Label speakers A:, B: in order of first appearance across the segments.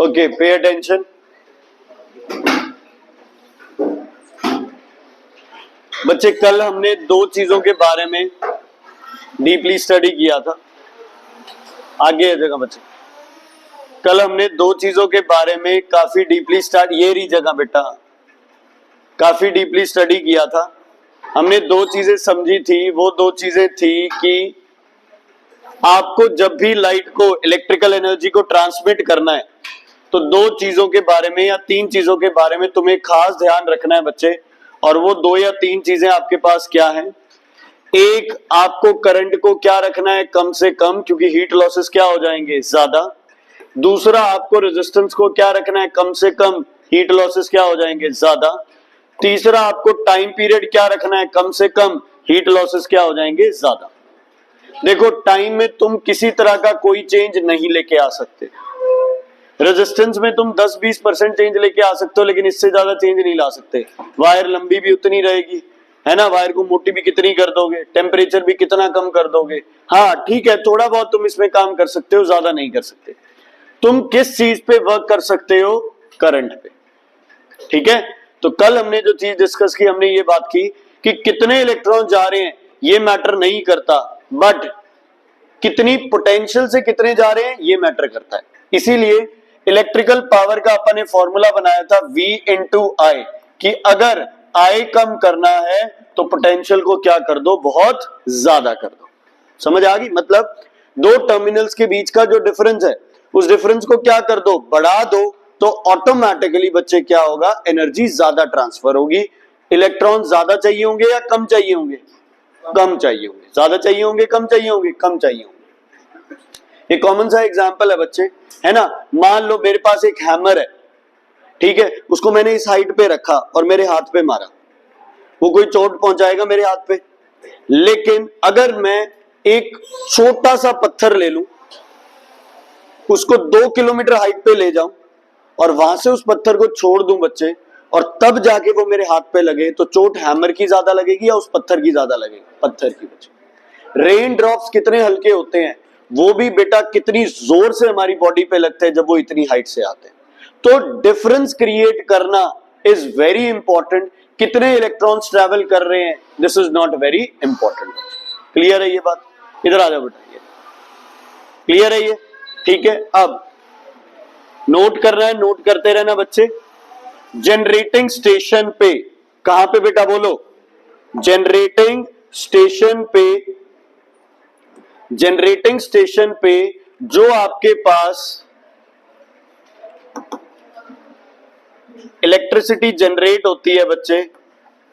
A: Okay, pay attention. बच्चे कल हमने दो चीजों के बारे में डीपली स्टडी किया था। आगे आ जाएगा बच्चे। कल हमने दो चीजों के बारे में काफी डीपली ये रही जगह बेटा, काफी डीपली स्टडी किया था। हमने दो चीजें समझी थी। वो दो चीजें थी कि आपको जब भी लाइट को, इलेक्ट्रिकल एनर्जी को ट्रांसमिट करना है तो दो चीजों के बारे में या तीन चीजों के बारे में तुम्हें खास ध्यान रखना है बच्चे। और वो दो या तीन चीजें आपके पास क्या है? एक, आपको करंट को क्या रखना है? कम से कम, क्योंकि हीट लॉसेस क्या हो जाएंगे? ज्यादा। दूसरा, आपको रेजिस्टेंस को क्या रखना है? कम से कम, हीट लॉसेस क्या हो जाएंगे? ज्यादा। तीसरा, आपको टाइम पीरियड क्या रखना है? कम से कम, हीट लॉसेस क्या हो जाएंगे? ज्यादा। देखो, टाइम में तुम किसी तरह का कोई चेंज नहीं लेके आ सकते। रेजिस्टेंस में तुम 10-20% चेंज लेके आ सकते हो, लेकिन इससे ज्यादा चेंज नहीं ला सकते। वायर लंबी भी उतनी रहेगी, है ना? वायर को मोटी भी कितनी कर दोगे, टेम्परेचर भी कितना कम कर दोगे। हाँ ठीक है, थोड़ा बहुत तुम इसमें काम कर सकते हो, ज्यादा नहीं कर सकते। तुम किस चीज पे वर्क कर सकते हो? करंट पे। ठीक है, तो कल हमने जो चीज डिस्कस की, हमने ये बात की कि कितने इलेक्ट्रॉन जा रहे हैं ये मैटर नहीं करता, बट कितनी पोटेंशियल से कितने जा रहे हैं ये मैटर करता है। इसीलिए इलेक्ट्रिकल पावर का अपन ने फॉर्मूला बनाया था V इंटू आई, कि अगर I कम करना है तो पोटेंशियल को क्या कर दो? बहुत ज्यादा कर दो। समझ आ गई? मतलब दो टर्मिनल्स के बीच का जो डिफरेंस है, उस डिफरेंस को क्या कर दो? बढ़ा दो, तो ऑटोमेटिकली बच्चे क्या होगा? एनर्जी ज्यादा ट्रांसफर होगी। इलेक्ट्रॉन ज्यादा चाहिए होंगे या कम चाहिए होंगे? कम चाहिए होंगे। ज्यादा चाहिए होंगे, कम चाहिए होंगे? कम चाहिए होंगे। एक कॉमन सा एग्जांपल है बच्चे, है ना? मान लो मेरे पास एक हैमर है, ठीक है, उसको मैंने इस हाइट पे रखा और मेरे हाथ पे मारा, वो कोई चोट पहुंचाएगा मेरे हाथ पे? लेकिन अगर मैं एक छोटा सा पत्थर ले लूं, उसको 2 किलोमीटर हाइट पे ले जाऊं और वहां से उस पत्थर को छोड़ दूं बच्चे, और तब जाके वो मेरे हाथ पे लगे, तो चोट हैमर की ज्यादा लगेगी या उस पत्थर की ज्यादा लगेगी? पत्थर की बच्चे। रेन ड्रॉप्स कितने हल्के होते हैं, वो भी बेटा कितनी जोर से हमारी बॉडी पे लगते हैं जब वो इतनी हाइट से आते हैं। तो डिफरेंस क्रिएट करना इज वेरी इंपॉर्टेंट। कितने इलेक्ट्रॉन्स ट्रेवल कर रहे हैं, this is not very important. Clear है ये बात? इधर आ जाओ बेटा, क्लियर है ये? ठीक है, अब नोट करना है, नोट करते रहना बच्चे। जनरेटिंग स्टेशन पे, कहां पे बेटा बोलो? जनरेटिंग स्टेशन पे, जनरेटिंग स्टेशन पे जो आपके पास इलेक्ट्रिसिटी जनरेट होती है बच्चे,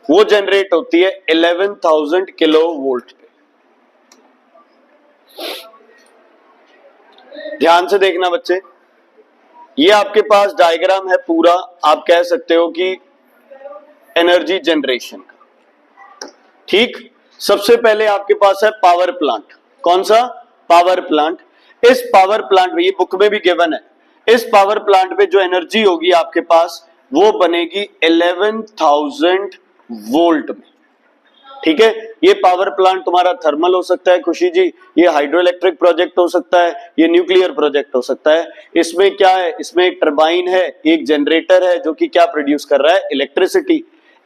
A: वो जनरेट होती है 11,000 किलो वोल्ट पे। ध्यान से देखना बच्चे, ये आपके पास डायग्राम है पूरा, आप कह सकते हो कि एनर्जी जनरेशन का। ठीक, सबसे पहले आपके पास है पावर प्लांट। कौन सा? Power plant. इस पावर प्लांट में, ये बुक में भी गिवन है, इस पावर प्लांट पे जो एनर्जी होगी आपके पास वो बनेगी 11,000 वोल्ट में। ठीक है, ये पावर प्लांट तुम्हारा थर्मल हो सकता है खुशी जी, ये हाइड्रो इलेक्ट्रिक प्रोजेक्ट हो सकता है, ये न्यूक्लियर प्रोजेक्ट हो सकता है। इसमें क्या है? इसमें एक टरबाइन है, एक जनरेटर है जो कि क्या प्रोड्यूस कर रहा है? इलेक्ट्रिसिटी।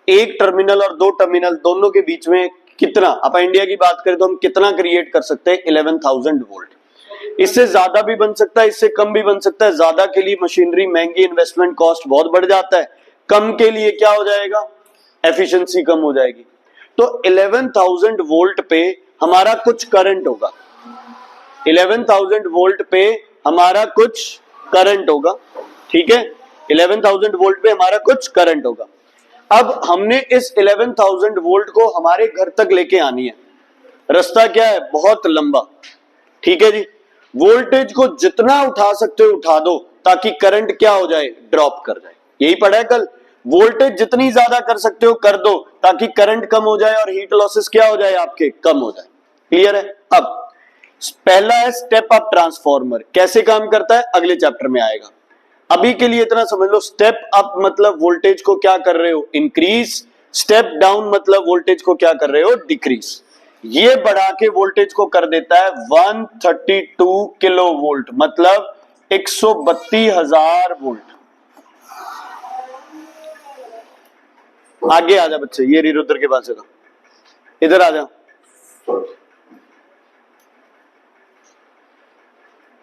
A: एक टर्मिनल और दो टर्मिनल दोनों के बीच में कितना, अपन इंडिया की बात करें तो हम कितना क्रिएट कर सकते हैं? 11,000 वोल्ट। इससे ज्यादा भी बन सकता है, इससे कम भी बन सकता है। ज्यादा के लिए मशीनरी महंगी, इन्वेस्टमेंट कॉस्ट बहुत बढ़ जाता है। कम के लिए क्या हो जाएगा? एफिशिएंसी कम हो जाएगी। तो 11,000 वोल्ट पे हमारा कुछ करंट होगा, 11,000 वोल्ट पे हमारा कुछ करंट होगा। ठीक है, 11,000 वोल्ट पे हमारा कुछ करंट होगा। अब हमने इस 11,000 वोल्ट को हमारे घर तक लेके आनी है। रास्ता क्या है? बहुत लंबा। ठीक है जी, वोल्टेज को जितना उठा सकते हो उठा दो, ताकि करंट क्या हो जाए? ड्रॉप कर जाए। यही पढ़ा है कल। वोल्टेज जितनी ज्यादा कर सकते हो कर दो, ताकि करंट कम हो जाए और हीट लॉसेस क्या हो जाए? आपके कम हो जाए। क्लियर है? अब पहला है स्टेप अप ट्रांसफॉर्मर। कैसे काम करता है अगले चैप्टर में आएगा, अभी के लिए इतना समझ लो। स्टेप अप मतलब वोल्टेज को क्या कर रहे हो? इंक्रीज। स्टेप डाउन मतलब वोल्टेज को क्या कर रहे हो? डिक्रीज। ये बढ़ा के वोल्टेज को कर देता है 132 किलो वोल्ट, मतलब 132,000 वोल्ट। आगे आ जा बच्चे, ये रिरुद्र के पास जगह, इधर आ जा।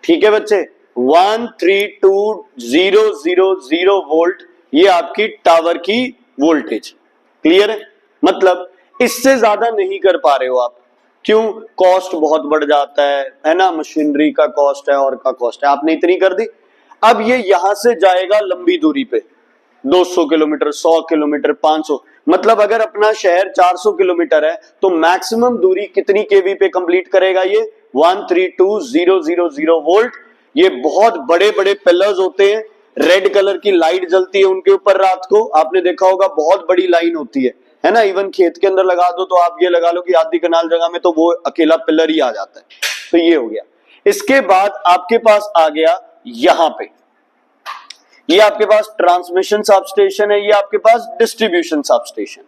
A: ठीक है बच्चे, 132,000 वोल्ट ये आपकी टावर की वोल्टेज। क्लियर है? मतलब इससे ज्यादा नहीं कर पा रहे हो आप। क्यों? कॉस्ट बहुत बढ़ जाता है ना, मशीनरी का कॉस्ट है और का कॉस्ट है। आपने इतनी कर दी, अब ये यहां से जाएगा लंबी दूरी पे 200 किलोमीटर, 100 किलोमीटर, 500। मतलब अगर अपना शहर 400 किलोमीटर है तो मैक्सिमम दूरी कितनी केवी पे कंप्लीट करेगा ये? 132,000 वोल्ट। ये बहुत बड़े बड़े पिलर्स होते हैं, रेड कलर की लाइट जलती है उनके ऊपर रात को। आपने देखा होगा बहुत बड़ी लाइन होती है ना। इवन खेत के अंदर लगा दो तो आप ये लगा लो कि आधी कनाल जगह में तो वो अकेला पिलर ही आ जाता है। तो ये हो गया। इसके बाद आपके पास आ गया यहां पे, ये आपके पास ट्रांसमिशन सब स्टेशन है, ये आपके पास डिस्ट्रीब्यूशन सब स्टेशन है।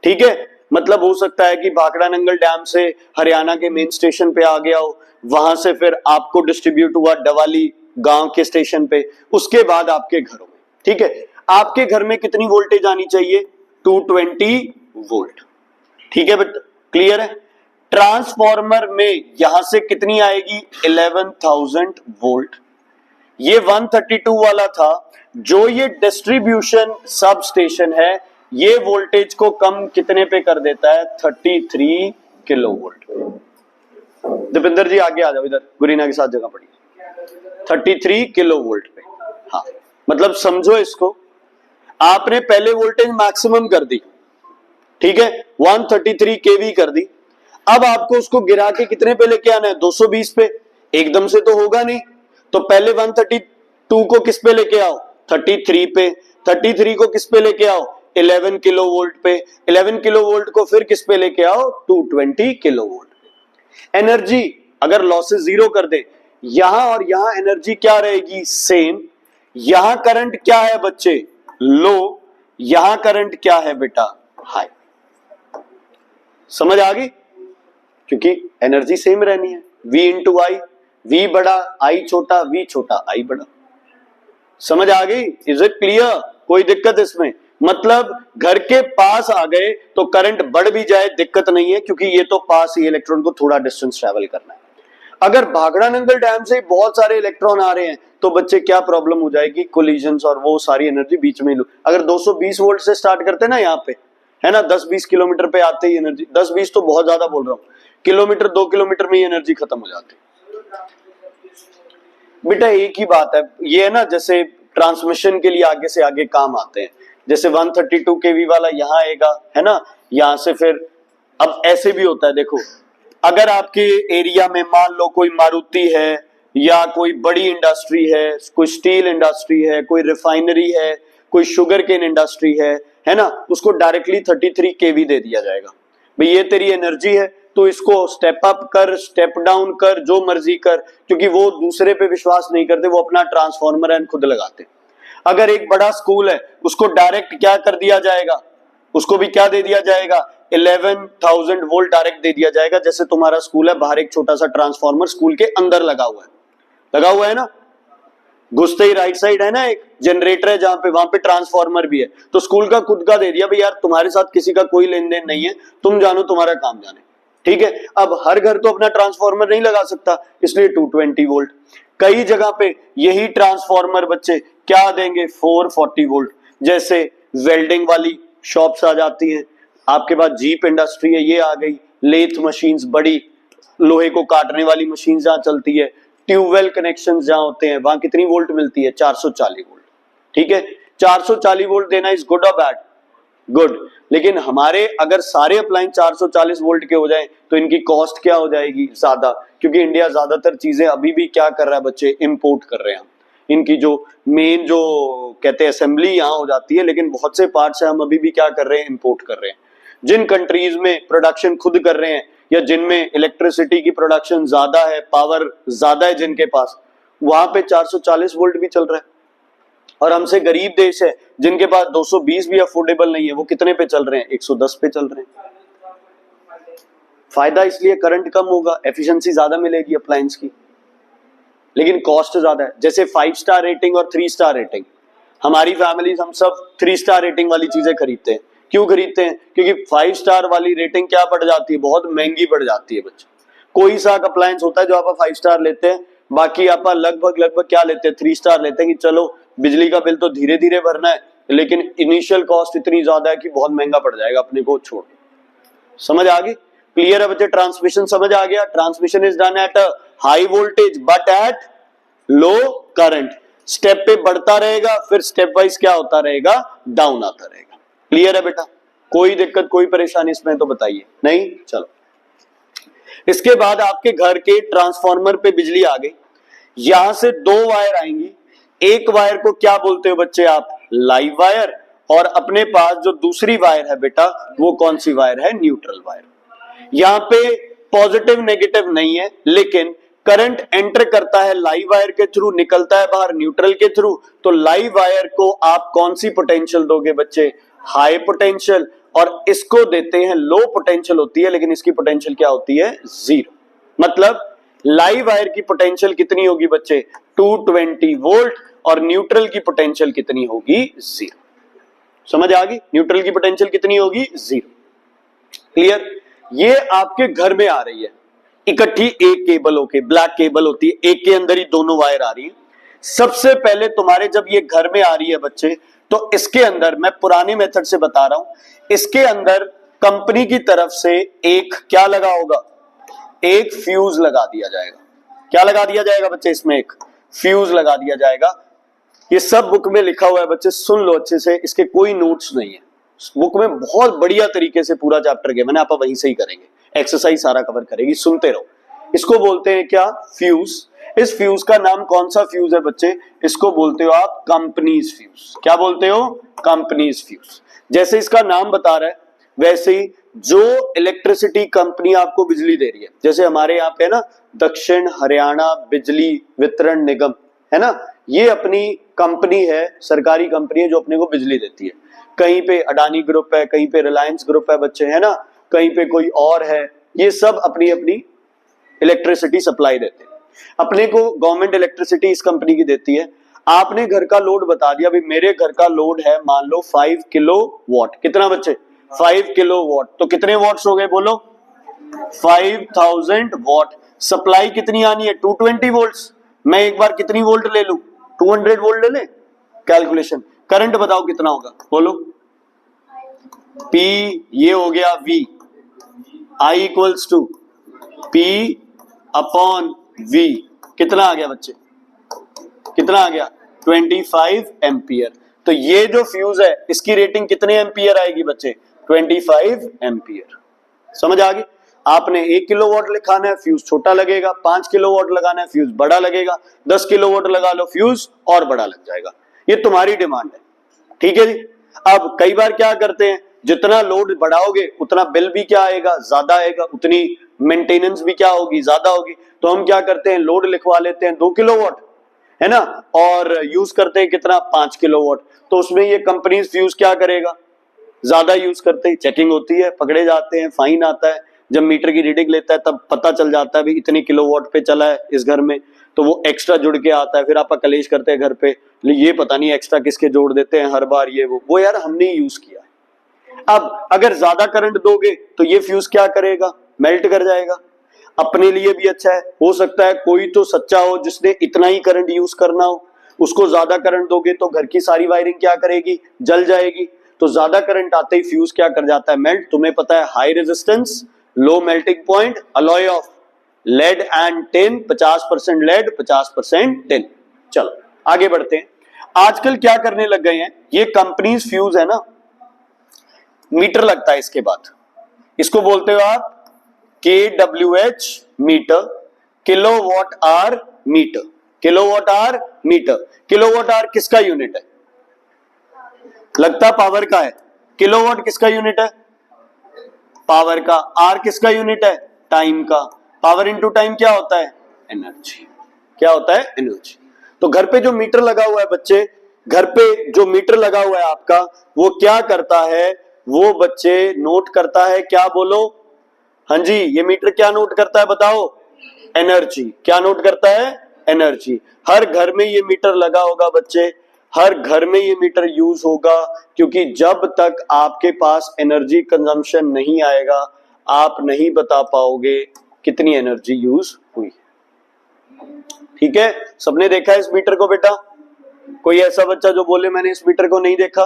A: ठीक है? मतलब हो सकता है कि भाखड़ा नंगल डैम से हरियाणा के मेन स्टेशन पे आ गया हो, वहां से फिर आपको डिस्ट्रीब्यूट हुआ डवाली गांव के स्टेशन पे, उसके बाद आपके घरों में। ठीक है? आपके घर में कितनी वोल्टेज आनी चाहिए? 220 वोल्ट। ठीक है बेटा, क्लियर है? ट्रांसफॉर्मर में यहां से कितनी आएगी? 11,000 वोल्ट। ये 132 वाला था। जो ये डिस्ट्रीब्यूशन सब स्टेशन है, ये वोल्टेज को कम कितने पे कर देता है? 33 किलो वोल्ट। दीपिंदर जी आगे आ जाओ, इधर गुरीना के साथ जगह पड़ी। 33 किलो वोल्ट पे। हाँ, मतलब समझो इसको, आपने पहले वोल्टेज मैक्सिमम कर दी, ठीक है, 133 केवी कर दी। अब आपको उसको गिरा के कितने पे लेके आना है? 220 पे। एकदम से तो होगा नहीं, तो पहले 132 को किस पे लेके आओ? 33 पे। 33 को किस पे लेके आओ? 11 किलो वोल्ट पे। 11 किलो वोल्ट को फिर किस पे लेके आओ? 220 किलो वोल्ट पे। एनर्जी अगर लॉसेस जीरो कर दे, यहां और यहां एनर्जी क्या रहेगी? सेम। यहां करंट क्या है बच्चे? लो। यहां करंट क्या है बेटा? हाई। समझ आ गई? क्योंकि एनर्जी सेम रहनी है। V इंटू आई, V बड़ा, I छोटा, V छोटा, I बड़ा। समझ आ गई? Is it clear? कोई दिक्कत इसमें? मतलब घर के पास आ गए तो करंट बढ़ भी जाए दिक्कत नहीं है, क्योंकि ये तो पास ही, इलेक्ट्रॉन को थोड़ा डिस्टेंस ट्रेवल करना है। अगर भाखड़ा नंगल डैम से बहुत सारे इलेक्ट्रॉन आ रहे हैं तो बच्चे क्या प्रॉब्लम हो जाएगी? कोलिजन्स और वो सारी एनर्जी बीच में। अगर 220 वोल्ट से स्टार्ट करते हैं ना यहाँ पे, है ना, 10-20 किलोमीटर पे आते ही एनर्जी, 10-20 तो बहुत ज्यादा बोल रहा हूँ, किलोमीटर 2 किलोमीटर में ही एनर्जी खत्म हो जाती है। बेटा एक ही बात है, ये है ना, जैसे ट्रांसमिशन के लिए आगे से आगे काम आते हैं। जैसे 132 केवी वाला यहाँ आएगा, है ना, यहाँ से फिर अब ऐसे भी होता है। देखो, अगर आपके एरिया में मान लो कोई मारुति है या कोई बड़ी इंडस्ट्री है, कोई स्टील इंडस्ट्री है, कोई रिफाइनरी है, कोई शुगर केन इंडस्ट्री है ना, उसको डायरेक्टली 33 केवी दे दिया जाएगा। भाई ये तेरी एनर्जी है, तो इसको स्टेप अप कर, स्टेप डाउन कर, जो मर्जी कर, क्योंकि वो दूसरे पे विश्वास नहीं करते, वो अपना ट्रांसफॉर्मर एंड खुद लगाते। अगर एक बड़ा स्कूल है, उसको डायरेक्ट क्या कर दिया जाएगा? उसको भी क्या दे दिया जाएगा? 11,000 वोल्ट डायरेक्ट दे दिया जाएगा। जैसे तुम्हारा स्कूल है, बाहर एक छोटा सा ट्रांसफॉर्मर स्कूल के अंदर लगा हुआ है ना, घुसते ही राइट साइड है ना एक जनरेटर है जहां पे, वहां पे ट्रांसफॉर्मर भी है। तो स्कूल का खुद का दे दिया, भाई यार तुम्हारे साथ किसी का कोई लेन देन नहीं है, तुम जानो तुम्हारा काम जाने। ठीक है? अब हर घर तो अपना ट्रांसफॉर्मर नहीं लगा सकता, इसलिए 220 वोल्ट। कई जगह पे यही ट्रांसफॉर्मर बच्चे क्या देंगे? 440 वोल्ट। जैसे वेल्डिंग वाली शॉप्स आ जाती हैं, आपके पास जीप इंडस्ट्री है, ये आ गई, लेथ मशीन्स, बड़ी लोहे को काटने वाली मशीन जहां चलती है, ट्यूबवेल कनेक्शन जहां होते हैं, वहां कितनी वोल्ट मिलती है? 440 वोल्ट। ठीक है? 440 वोल्ट देना इज गुड और बैड? गुड। लेकिन हमारे अगर सारे अप्लायंस 440 वोल्ट के हो जाएं तो इनकी कॉस्ट क्या हो जाएगी? ज्यादा, क्योंकि इंडिया ज्यादातर चीजें अभी भी क्या कर रहा है बच्चे? इंपोर्ट कर रहे हैं। इनकी जो मेन जो कहते हैं असेंबली यहाँ हो जाती है, लेकिन बहुत से पार्ट्स है हम अभी भी क्या कर रहे हैं? इंपोर्ट कर रहे हैं। जिन कंट्रीज में प्रोडक्शन खुद कर रहे हैं या जिनमें इलेक्ट्रिसिटी की प्रोडक्शन ज्यादा है, पावर ज्यादा है जिनके पास, वहां पे 440 वोल्ट भी चल रहा है। और हमसे गरीब देश है जिनके पास 220 भी अफोर्डेबल नहीं है, वो कितने पे चल रहे हैं? 110 पे चल रहे हैं। फायदा इसलिए करंट कम होगा, एफिशिएंसी ज्यादा मिलेगी अप्लायंस की। लेकिन कॉस्ट ज्यादा है। जैसे 5 स्टार रेटिंग और 3 स्टार रेटिंग, हमारी फैमिली हम सब 3 स्टार रेटिंग वाली चीजें खरीदते हैं। क्यों खरीदते हैं? क्योंकि 5 स्टार वाली रेटिंग क्या पड़ जाती है, बहुत महंगी पड़ जाती है बच्चे। कोई सा अप्लायंस होता है जो आप 5 स्टार लेते हैं, बाकी आप लगभग क्या लेते हैं, 3 स्टार लेते हैं कि चलो बिजली का बिल तो धीरे धीरे भरना है, लेकिन इनिशियल कॉस्ट इतनी ज्यादा है कि बहुत महंगा पड़ जाएगा अपने को छोड़। समझ आ गई? क्लियर है बच्चे? ट्रांसमिशन समझ आ गया? Transmission is done at a high voltage but at low current. Step पे बढ़ता रहेगा, फिर स्टेप वाइज क्या होता रहेगा, डाउन आता रहेगा। क्लियर है बेटा? कोई दिक्कत कोई परेशानी इसमें तो बताइए। नहीं? चलो, इसके बाद आपके घर के ट्रांसफार्मर पे बिजली आ गई, यहां से 2 वायर आएंगी। एक वायर को क्या बोलते हो बच्चे आप, लाइव वायर, और अपने पास जो दूसरी वायर है बेटा वो कौन सी वायर है, न्यूट्रल वायर। यहां पे पॉजिटिव नेगेटिव नहीं है, लेकिन करंट एंटर करता है लाइव वायर के थ्रू, निकलता है बाहर न्यूट्रल के थ्रू। तो लाइव वायर को आप कौन सी पोटेंशियल दोगे बच्चे, हाई पोटेंशियल, और इसको देते हैं लो पोटेंशियल होती है, लेकिन इसकी पोटेंशियल क्या होती है, 0। मतलब लाइव वायर की पोटेंशियल कितनी होगी बच्चे, 220 वोल्ट, और न्यूट्रल की पोटेंशियल कितनी होगी, 0। समझ आ गई? न्यूट्रल की पोटेंशियल कितनी होगी, 0। क्लियर? ये आपके घर में आ रही है इकट्ठी, एक केबल होके, ब्लैक केबल होती है, एक के अंदर ही दोनों वायर आ रही है। सबसे पहले तुम्हारे जब ये घर में आ रही है बच्चे, तो इसके अंदर, मैं पुरानी मेथड से बता रहा हूं, इसके अंदर कंपनी की तरफ से एक क्या लगा होगा, एक फ्यूज लगा दिया जाएगा। क्या लगा दिया जाएगा बच्चे, इसमें एक फ्यूज लगा दिया जाएगा। ये सब बुक में लिखा हुआ है बच्चे, सुन लो अच्छे से, इसके कोई नोट्स नहीं है बुक में। बहुत बढ़िया तरीके से पूरा चैप्टर के मैंने, आप वहीं से ही करेंगे, एक्सरसाइज सारा कवर करेगी, सुनते रहो। इसको बोलते हैं क्या, फ्यूज। इस फ्यूज का नाम कौन सा फ्यूज है बच्चे, इसको बोलते हो आप कंपनीज फ्यूज। क्या बोलते हो, कंपनीज फ्यूज। जैसे इसका नाम बता रहा है, वैसे ही जो इलेक्ट्रिसिटी कंपनी आपको बिजली दे रही है, जैसे हमारे यहाँ पे ना दक्षिण हरियाणा बिजली वितरण निगम है ना, ये अपनी कंपनी है, सरकारी कंपनी है जो अपने को बिजली देती है। कहीं पे अडानी ग्रुप है, कहीं पे रिलायंस ग्रुप है बच्चे, है ना, कहीं पे कोई और है, ये सब अपनी अपनी इलेक्ट्रिसिटी सप्लाई देते हैं। अपने को गवर्नमेंट इलेक्ट्रिसिटी इस कंपनी की देती है। आपने घर का लोड बता दिया, अभी मेरे घर का लोड है मान लो 5 किलो वॉट। कितना बच्चे, 5 किलो वॉट। तो कितने वॉट्स हो गए बोलो, 5000 वॉट। सप्लाई कितनी आनी है, 220 वोल्ट्स। मैं एक बार कितनी वोल्ट ले लूं, 200 वोल्ट ले ले। कैलकुलेशन, करंट बताओ कितना होगा, बोलो। P ये हो गया V, I equals to P upon V। कितना आ गया बच्चे, कितना आ गया, 25 एम्पियर। तो ये जो फ्यूज है इसकी रेटिंग कितने एम्पियर आएगी बच्चे, 25 एम्पियर। समझ आ गई? आपने 1 किलोवाट लिखाना है, फ्यूज छोटा लगेगा। 5 किलोवाट लगाना है, फ्यूज बड़ा लगेगा। 10 किलोवाट लगा लो, फ्यूज और बड़ा लग जाएगा। ये तुम्हारी डिमांड है, ठीक है जी। अब कई बार क्या करते हैं, जितना लोड बढ़ाओगे उतना बिल भी क्या आएगा, ज्यादा आएगा, उतनी मेंटेनेंस भी क्या होगी, ज्यादा होगी। तो हम क्या करते हैं, लोड लिखवा लेते हैं 2 किलोवाट, है ना, और यूज करते हैं कितना, 5 किलोवाट। तो उसमें ये कंपनी फ्यूज क्या करेगा, ज्यादा यूज करते ही चेकिंग होती है, पकड़े जाते हैं, फाइन आता है। जब मीटर की रीडिंग लेता है तब पता चल जाता है भी इतनी किलोवाट पे चला है इस घर में, तो वो एक्स्ट्रा जुड़ के आता है। फिर आप कलेश करते हैं घर पे, ये पता नहीं एक्स्ट्रा किसके जोड़ देते हैं हर बार, ये वो यार हमने यूज किया। अब अगर ज्यादा करंट दोगे तो ये फ्यूज क्या करेगा, मेल्ट कर जाएगा। अपने लिए भी अच्छा है, हो सकता है कोई तो सच्चा हो जिसने इतना ही करंट यूज करना हो, उसको ज्यादा करंट दोगे तो घर की सारी वायरिंग क्या करेगी, जल जाएगी। तो ज्यादा करंट आते ही फ्यूज क्या कर जाता है, मेल्ट। तुम्हें पता है high resistance low melting point, alloy of lead and tin, 50% lead 50% tin. चलो आगे बढ़ते हैं। आजकल क्या करने लग गए हैं, ये कंपनीज फ्यूज है ना, मीटर लगता है इसके बाद, इसको बोलते हो आप KWH meter, kilowatt hour meter. Kilowatt hour meter, kilowatt hour किसका यूनिट है, लगता पावर का है। किलोवाट किसका यूनिट है, पावर का। आर किसका यूनिट है, टाइम का। पावर इनटू टाइम क्या होता है, एनर्जी। क्या होता है, एनर्जी। तो घर पे जो मीटर लगा हुआ है बच्चे, घर पे जो मीटर लगा हुआ है आपका, वो क्या करता है, वो बच्चे नोट करता है, क्या बोलो, हाँ जी, ये मीटर क्या नोट करता है बताओ, एनर्जी। क्या नोट करता है, एनर्जी। हर घर में ये मीटर लगा होगा बच्चे, हर घर में ये मीटर यूज होगा, क्योंकि जब तक आपके पास एनर्जी कंजम्पशन नहीं आएगा आप नहीं बता पाओगे कितनी एनर्जी यूज हुई। ठीक है, सबने देखा इस मीटर को बेटा? कोई ऐसा बच्चा जो बोले मैंने इस मीटर को नहीं देखा?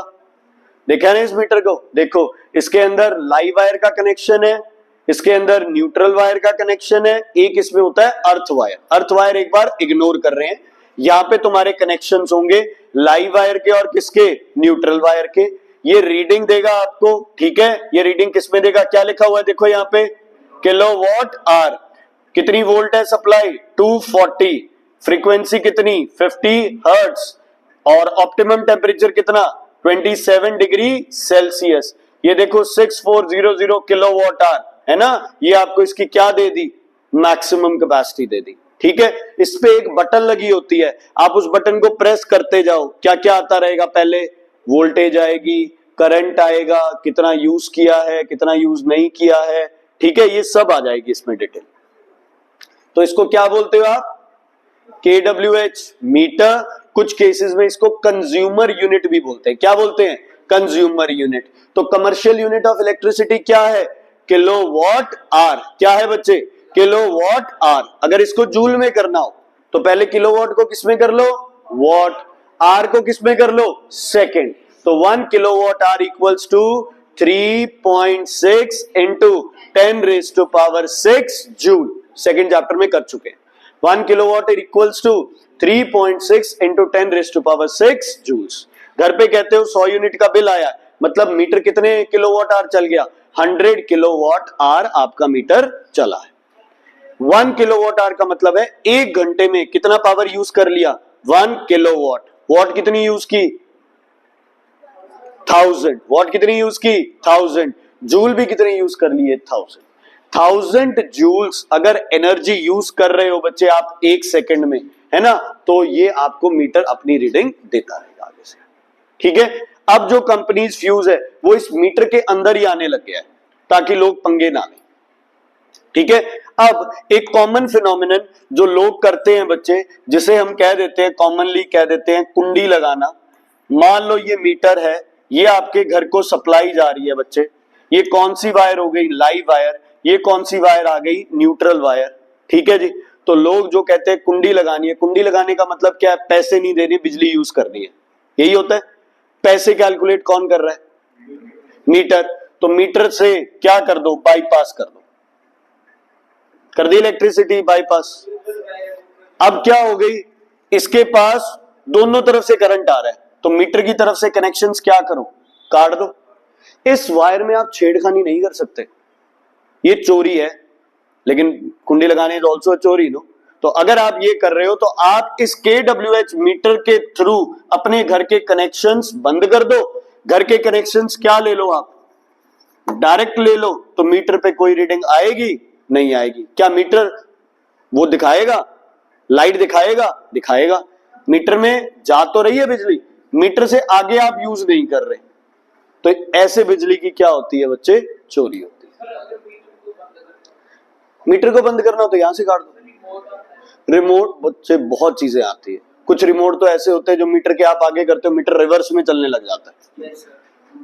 A: देखा ना इस मीटर को? देखो इसके अंदर लाइव वायर का कनेक्शन है, इसके अंदर न्यूट्रल वायर का कनेक्शन है, एक इसमें होता है अर्थ वायर। अर्थ वायर एक बार इग्नोर कर रहे हैं, यहाँ पे तुम्हारे कनेक्शंस होंगे लाइव वायर के और किसके? न्यूट्रल वायर के। ये रीडिंग देगा आपको, ठीक है, ये रीडिंग किसमें देगा? क्या लिखा हुआ है देखो यहाँ पे, किलोवाट आवर। कितनी वोल्ट है सप्लाई? 240। फ्रीक्वेंसी कितनी? 50 हर्ट्ज। और ऑप्टिमम टेम्परेचर कितना? 27 डिग्री सेल्सियस। ये देखो 6400 किलोवाट आवर है ना, ये आपको इसकी क्या दे दी? मैक्सिमम कैपेसिटी दे दी। ठीक है, इस पे एक बटन लगी होती है, आप उस बटन को प्रेस करते जाओ, क्या क्या आता रहेगा? पहले वोल्टेज आएगी, करंट आएगा, कितना यूज किया है, कितना यूज नहीं किया है, ठीक है, ये सब आ जाएगी इसमें डिटेल। तो इसको क्या बोलते हो आप? KWH metre. कुछ केसेस में इसको कंज्यूमर यूनिट भी बोलते हैं। क्या बोलते हैं? Consumer unit. तो कमर्शियल यूनिट ऑफ इलेक्ट्रिसिटी क्या है? Kilowatt hour. क्या है बच्चे? Kilowatt hour. अगर इसको जूल में करना हो तो पहले किलोवाट को किसमें कर लो? वॉट। आर को किसमें कर लो? सेकंड। तो 1 kilowatt hour equals to 3.6 into 10⁻6 joule. Second chapter में कर चुके हैं। 1 kilowatt equals to 3.6 into 10⁻6 joules. घर पे कहते हो 100 यूनिट का बिल आया, मतलब मीटर कितने किलोवाट आवर चल गया? 100 किलोवाट आवर आपका मीटर चला है। 1 किलोवाट आवर का मतलब है 1 घंटे में कितना पावर यूज कर लिया? 1 किलोवाट। वॉट कितनी यूज की? 1000। वॉट कितनी यूज की? 1000। जूल भी कितनी यूज कर लिए? 1000। 1000 जूल्स अगर एनर्जी यूज कर रहे हो बच्चे आप 1 सेकंड में, है ना, तो ये आपको मीटर अपनी रीडिंग देता रहेगा आगे से। ठीक है, अब जो कंपनीज फ्यूज है वो इस मीटर के अंदर ही आने लग गया है ताकि लोग पंगे ना लें। ठीक है, अब एक कॉमन फिनोमिनन जो लोग करते हैं बच्चे, जिसे हम कह देते हैं, कॉमनली कह देते हैं कुंडी लगाना। मान लो ये मीटर है, ये आपके घर को सप्लाई जा रही है बच्चे, ये कौन सी वायर हो गई? Live wire. ये कौन सी वायर आ गई? Neutral wire. ठीक है जी, तो लोग जो कहते हैं कुंडी लगानी है, कुंडी लगाने का मतलब क्या है? पैसे नहीं देने, बिजली यूज करनी है, यही होता है। पैसे कैलकुलेट कौन कर रहा है? मीटर। तो मीटर से क्या कर दो? बाईपास कर दो, कर दी इलेक्ट्रिसिटी बाईपास। अब क्या हो गई? इसके पास दोनों तरफ से करंट आ रहा है, तो मीटर की तरफ से कनेक्शंस क्या करो? काट दो। इस वायर में आप छेड़खानी नहीं कर सकते, ये चोरी है, लेकिन कुंडी लगाने इज ऑल्सो चोरी नो। तो अगर आप ये कर रहे हो तो आप इस KWH मीटर के थ्रू अपने घर के कनेक्शंस बंद कर दो। घर के कनेक्शंस क्या ले लो आप? डायरेक्ट ले लो, तो मीटर पे कोई रीडिंग आएगी? नहीं आएगी। क्या मीटर वो दिखाएगा? लाइट दिखाएगा? दिखाएगा। मीटर में जा तो रही है बिजली, मीटर से आगे आप यूज नहीं कर रहे, तो ऐसे बिजली की क्या होती है बच्चे? चोरी होती है। मीटर को बंद करना हो तो यहां से काट दो। रिमोट बच्चे बहुत चीजें आती है, कुछ रिमोट तो ऐसे होते हैं जो मीटर के आप आगे करते हो मीटर रिवर्स में चलने लग जाता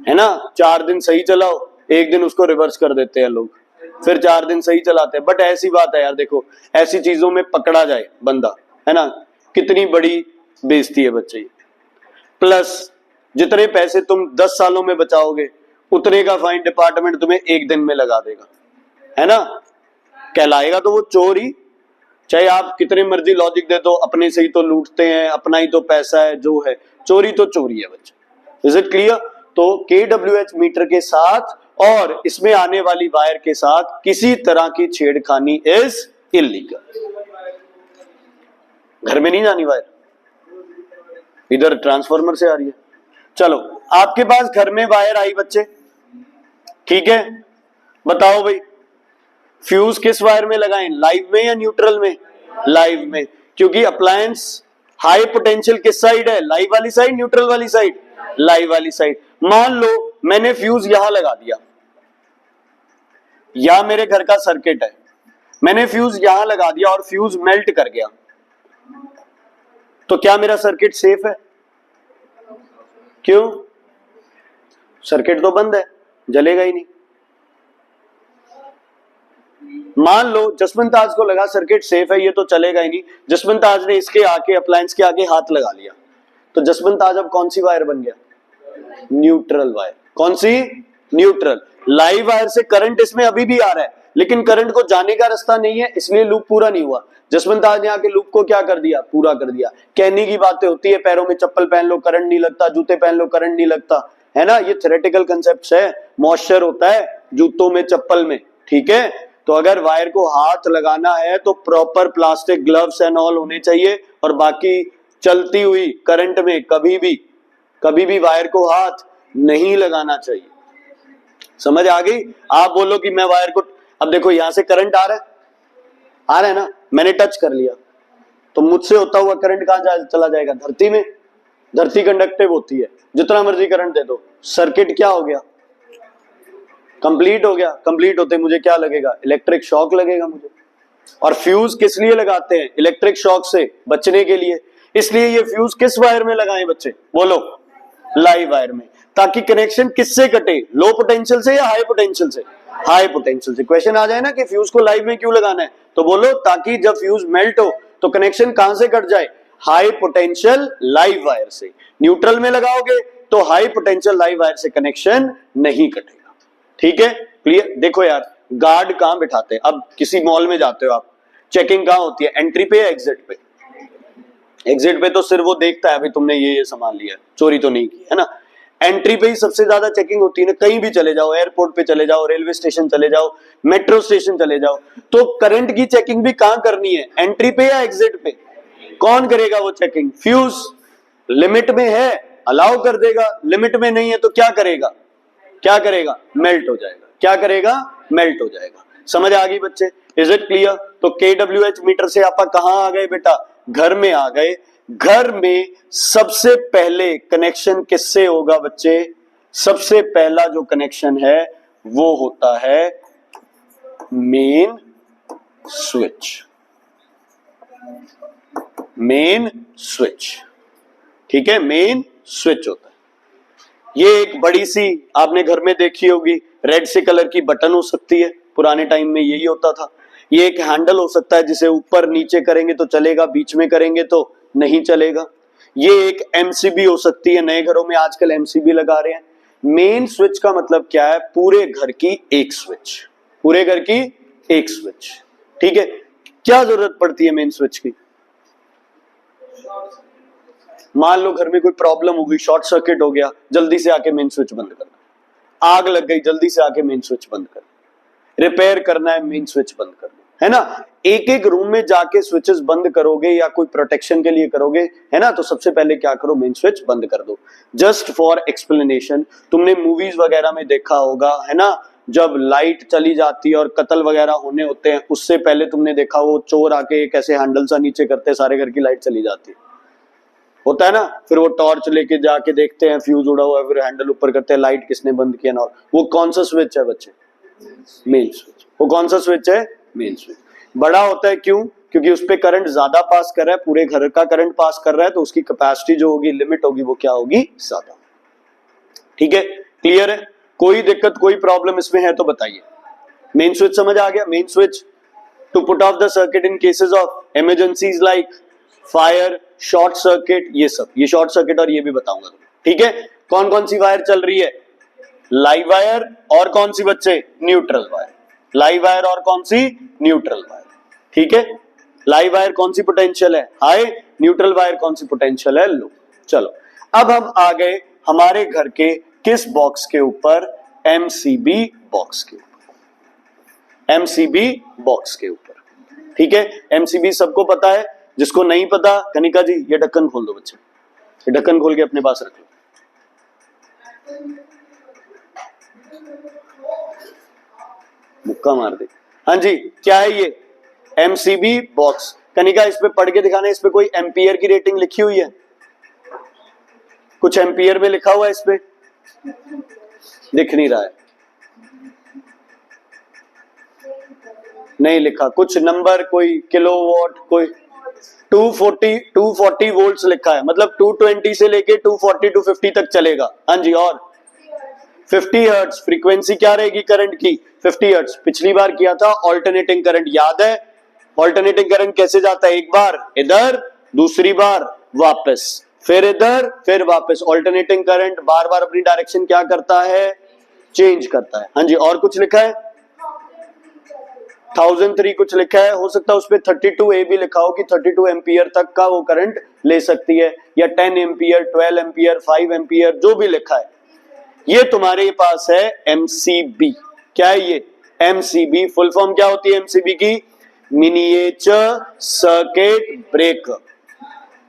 A: है ना। 4 दिन सही चलाओ, 1 दिन उसको रिवर्स कर देते हैं लोग, फिर 4 दिन सही चलाते हैं। बट ऐसी बात है यार, देखो ऐसी चीजों में पकड़ा जाए बंदा, है ना, कितनी बड़ी बेइज्जती है बच्चे। प्लस जितने पैसे तुम 10 सालों में बचाओगे उतने का फाइन डिपार्टमेंट तुम्हें 1 दिन में लगा देगा, है ना। कहलाएगा तो वो चोर ही, चाहे आप कितने मर्जी लॉजिक दे दो, अपने से ही तो लूटते हैं, अपना ही तो पैसा है, जो है चोरी तो चोरी है बच्चे। Is it clear? तो KWH मीटर के साथ और इसमें आने वाली वायर के साथ किसी तरह की छेड़खानी इज इलीगल। घर में नहीं जानी वायर, इधर ट्रांसफार्मर से आ रही है। चलो आपके पास घर में वायर आई बच्चे, ठीक है, बताओ भाई फ्यूज किस वायर में लगाएं? लाइव में या न्यूट्रल में? लाइव में, क्योंकि अप्लायंस हाई पोटेंशियल किस साइड है? लाइव वाली साइड, न्यूट्रल वाली साइड? लाइव वाली साइड। मान लो मैंने फ्यूज यहां लगा दिया, या मेरे घर का सर्किट है, मैंने फ्यूज यहां लगा दिया और फ्यूज मेल्ट कर गया, तो क्या मेरा सर्किट सेफ है? क्यों? सर्किट तो बंद है, जलेगा ही नहीं। मान लो जसवंत को लगा सर्किट सेफ है, ये तो चलेगा ही नहीं। जसवंत ने इसके आके अप्लायंस के आगे हाथ लगा लिया, तो जसवंत अब कौन सी वायर बन गया? Neutral wire. कौन सी? न्यूट्रल। लाइव वायर से करंट इसमें अभी भी आ रहा है, लेकिन करंट को जाने का रास्ता नहीं है, इसलिए लूप पूरा नहीं हुआ। जसवंत ने आके लूप को क्या कर दिया? पूरा कर दिया। कहने की बातें होती है, पैरों में चप्पल पहन लो करंट नहीं लगता, जूते पहन लो करंट नहीं लगता, है ना, ये थ्योरेटिकल कांसेप्ट्स है। मॉइस्चर होता है जूतों में, चप्पल में, ठीक है। तो अगर वायर को हाथ लगाना है तो proper plastic gloves and all होने चाहिए, और बाकी चलती हुई करंट में कभी भी वायर को हाथ नहीं लगाना चाहिए। समझ आ गई? आप बोलो कि मैं वायर को, अब देखो यहां से करंट आ रहा है ना, मैंने टच कर लिया, तो मुझसे होता हुआ करंट कहां चला जाएगा? धरती में। धरती कंडक्टिव होती है, जितना मर्जी करंट दे दो, सर्किट क्या हो गया? कंप्लीट हो गया। कंप्लीट होते मुझे क्या लगेगा? इलेक्ट्रिक शॉक लगेगा मुझे। और फ्यूज किस लिए लगाते हैं? इलेक्ट्रिक शॉक से बचने के लिए। इसलिए ये फ्यूज किस वायर में लगाएं बच्चे? बोलो। लाइव वायर में, ताकि कनेक्शन किससे कटे? लो पोटेंशियल से या हाई पोटेंशियल से? हाई पोटेंशियल से। क्वेश्चन आ जाए ना कि फ्यूज को लाइव में क्यों लगाना है, तो बोलो ताकि जब फ्यूज मेल्ट हो तो कनेक्शन कहां से कट जाए? हाई पोटेंशियल लाइव वायर से। न्यूट्रल में लगाओगे तो हाई पोटेंशियल लाइव वायर से कनेक्शन नहीं कटेगा। ठीक है, क्लियर? देखो यार, गार्ड कहां बिठाते हैं? अब किसी मॉल में जाते हो आप, चेकिंग कहां होती है? एंट्री पे या एग्जिट पे? एग्जिट पे तो सिर्फ वो देखता है भाई तुमने ये सामान लिया, चोरी तो नहीं की, है ना। एंट्री पे ही सबसे ज्यादा चेकिंग होती है ना। कहीं भी चले जाओ, एयरपोर्ट पे चले जाओ, रेलवे स्टेशन चले जाओ, मेट्रो स्टेशन चले जाओ, तो करंट की चेकिंग भी कहां करनी है? एंट्री पे या एग्जिट पे? कौन करेगा वो चेकिंग? फ्यूज। लिमिट में है, अलाउ कर देगा, लिमिट में नहीं है तो क्या करेगा? क्या करेगा? मेल्ट हो जाएगा। क्या करेगा? मेल्ट हो जाएगा। समझ आ गई बच्चे? Is it clear? तो KWH मीटर से आप कहां आ गए बेटा? घर में आ गए। घर में सबसे पहले कनेक्शन किससे होगा बच्चे? सबसे पहला जो कनेक्शन है वो होता है मेन स्विच। मेन स्विच, ठीक है, मेन स्विच होता है। ये एक बड़ी सी आपने घर में देखी होगी, रेड से कलर की बटन हो सकती है, पुराने टाइम में यही होता था। ये एक हैंडल हो सकता है, जिसे ऊपर नीचे करेंगे तो चलेगा, बीच में करेंगे तो नहीं चलेगा। ये एक MCB हो सकती है, नए घरों में आजकल MCB लगा रहे हैं। मेन स्विच का मतलब क्या है? पूरे घर की एक स्विच, पूरे घर की एक स्विच। ठीक है, क्या जरूरत पड़ती है मेन स्विच की? मान लो घर में कोई प्रॉब्लम हो गई, शॉर्ट सर्किट हो गया, जल्दी से आके मेन स्विच बंद करना। आग लग गई, जल्दी से आके मेन स्विच बंद करना। रिपेयर करना है, मेन स्विच बंद करना, है ना। एक एक रूम में जाके स्विचेस बंद करोगे या कोई प्रोटेक्शन के लिए करोगे, है ना, तो सबसे पहले क्या करो? मेन स्विच बंद कर दो। जस्ट फॉर एक्सप्लेनेशन, तुमने मूवीज वगैरह में देखा होगा, है ना, जब लाइट चली जाती है और कत्ल वगैरह होने होते हैं, उससे पहले तुमने देखा वो चोर आके कैसे हैंडल सा नीचे करते, सारे घर की लाइट चली जाती है, होता है ना। फिर वो टॉर्च लेके जाके देखते हैं फ्यूज उड़ा हुआ है, फिर हैंडल ऊपर करते हैं, लाइट किसने बंद किया ना। वो कौन सा स्विच है बच्चे? Main switch. वो कौन सा स्विच है? Main switch. बड़ा होता है क्यों? क्योंकि उस पे करंट ज्यादा पास कर रहा है, पूरे घर का करंट पास कर रहा है, तो उसकी कैपेसिटी जो होगी, लिमिट होगी, वो क्या होगी? ज्यादा। ठीक है, क्लियर है? कोई दिक्कत, कोई प्रॉब्लम इसमें है तो बताइए। मेन स्विच समझ आ गया? Main switch to put off the circuit in cases of emergencies like fire, short circuit, ये सब, ये शॉर्ट सर्किट और ये भी बताऊंगा। ठीक है, कौन कौन सी वायर चल रही है? लाइव वायर और कौन सी बच्चे? Neutral wire. लाइव वायर और कौन सी? Neutral wire. ठीक है, लाइव वायर कौन सी पोटेंशियल है? हाई। न्यूट्रल वायर कौन सी पोटेंशियल है? लो। चलो, अब हम आ गए हमारे घर के किस बॉक्स के ऊपर? MCB बॉक्स के ऊपर। MCB बॉक्स के ऊपर। ठीक है, MCB सबको पता है। जिसको नहीं पता, कनिका जी ये ढक्कन खोल दो बच्चे, ये ढक्कन खोल के अपने पास रख लो। मुक्का मार दे। हाँ जी, क्या है ये? MCB box. कनिका इस पे पढ़ के दिखाना, इस पे कोई एम्पियर की रेटिंग लिखी हुई है? कुछ एम्पियर में लिखा हुआ है इस पे? दिख नहीं रहा है, नहीं लिखा। कुछ नंबर, कोई किलोवाट, कोई 240 वोल्ट्स लिखा है, मतलब 220 से लेके 240 250 तक चलेगा। हाँ जी, और 50 हर्ट्ज फ्रीक्वेंसी क्या रहेगी करंट की, 50 हर्ट्ज। पिछली बार किया था ऑल्टरनेटिंग करंट, याद है? ऑल्टरनेटिंग करंट कैसे जाता है, एक बार इधर, दूसरी बार वापस, फिर इधर, फिर वापस। ऑल्टरनेटिंग करंट बार बार अपनी डायरेक्शन क्या करता है, चेंज करता है। हाँ जी, और कुछ लिखा है? 1003 कुछ लिखा है, हो सकता है उस पर 32A भी लिखा हो कि 32 एम्पियर तक का वो करंट ले सकती है, या 10 एम्पियर, 12 एम्पियर, 5 एम्पियर, जो भी लिखा है। ये तुम्हारे पास है एमसीबी। क्या है ये? एमसीबी फुल फॉर्म क्या होती है एमसीबी की? Miniature circuit breaker.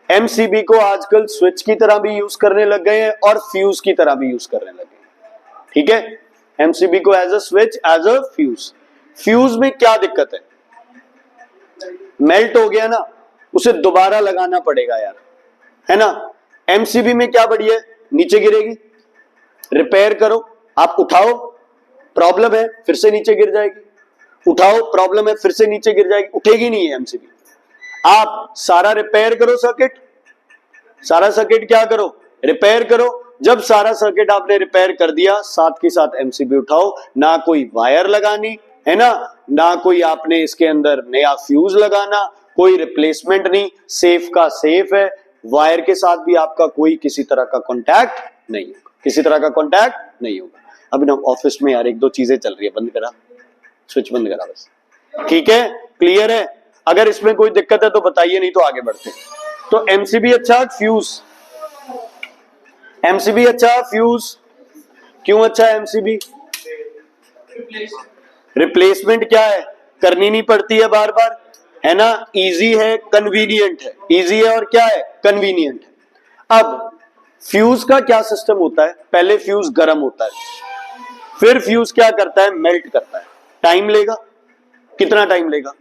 A: एमसीबी को आजकल स्विच की तरह भी यूज करने लग गए हैं और फ्यूज की तरह भी यूज करने लगे हैं। ठीक है, एमसीबी को as a switch, as a fuse. Fuse में क्या दिक्कत है? मेल्ट हो गया ना, उसे दोबारा लगाना पड़ेगा यार, है ना? एमसीबी में क्या बढ़िया है, नीचे गिरेगी, रिपेयर करो, आप उठाओ, प्रॉब्लम है, फिर से नीचे गिर जाएगी, उठाओ, प्रॉब्लम है, फिर से नीचे गिर जाएगी, उठेगी नहीं है एमसीबी। आप सारा रिपेयर करो सर्किट, सारा सर्किट क्या करो, रिपेयर करो। जब सारा सर्किट आपने रिपेयर कर दिया, साथ के साथ एमसीबी उठाओ, ना कोई वायर लगानी है ना कोई आपने इसके अंदर नया फ्यूज लगाना, कोई रिप्लेसमेंट नहीं, सेफ का सेफ है। वायर के साथ भी आपका कोई किसी तरह का कॉन्टैक्ट नहीं होगा, किसी तरह का कॉन्टैक्ट नहीं होगा। अभी ना ऑफिस में यार एक दो चीजें चल रही है, बंद करा, स्विच बंद करा बस। ठीक है, क्लियर है? अगर इसमें कोई दिक्कत है तो बताइए, नहीं तो आगे बढ़ते। तो एमसीबी अच्छा, फ्यूज, एमसीबी अच्छा, फ्यूज क्यों अच्छा है एमसीबी? रिप्लेसमेंट क्या है, करनी नहीं पड़ती है बार बार, है ना? इजी है, कन्वीनियंट है, इजी है और क्या है, कन्वीनियंट है। अब फ्यूज का क्या सिस्टम होता है, पहले फ्यूज गर्म होता है, फिर फ्यूज क्या करता है, मेल्ट करता है। टाइम लेगा, कितना टाइम लेगा?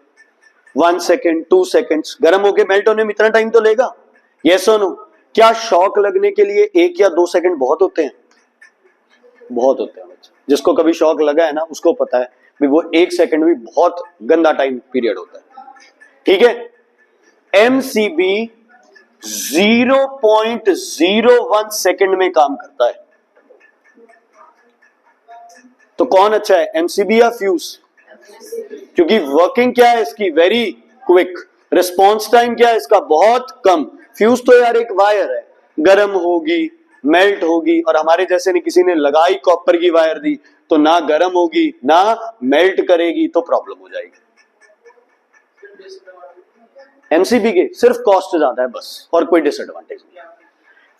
A: 1 सेकेंड, 2 सेकेंड्स, गर्म होके मेल्ट होने में इतना टाइम तो लेगा। यस और नो? क्या शॉक लगने के लिए 1 या 2 सेकेंड बहुत होते हैं? बहुत होते हैं। जिसको कभी शॉक लगा है ना, उसको पता है भी वो 1 सेकेंड भी बहुत गंदा टाइम पीरियड होता है। ठीक है, एमसीबी 0.01 सेकेंड में काम करता है। तो कौन अच्छा है, एमसीबी या फ्यूज? क्योंकि वर्किंग क्या है इसकी, वेरी क्विक, रिस्पॉन्स टाइम क्या है इसका, बहुत कम। फ्यूज तो यार एक वायर है, गर्म होगी, मेल्ट होगी, और हमारे जैसे ने किसी ने लगाई कॉपर की वायर दी तो ना गर्म होगी ना मेल्ट करेगी, तो प्रॉब्लम हो जाएगी। एमसीबी के सिर्फ कॉस्ट ज्यादा है बस, और कोई डिसएडवांटेज नहीं।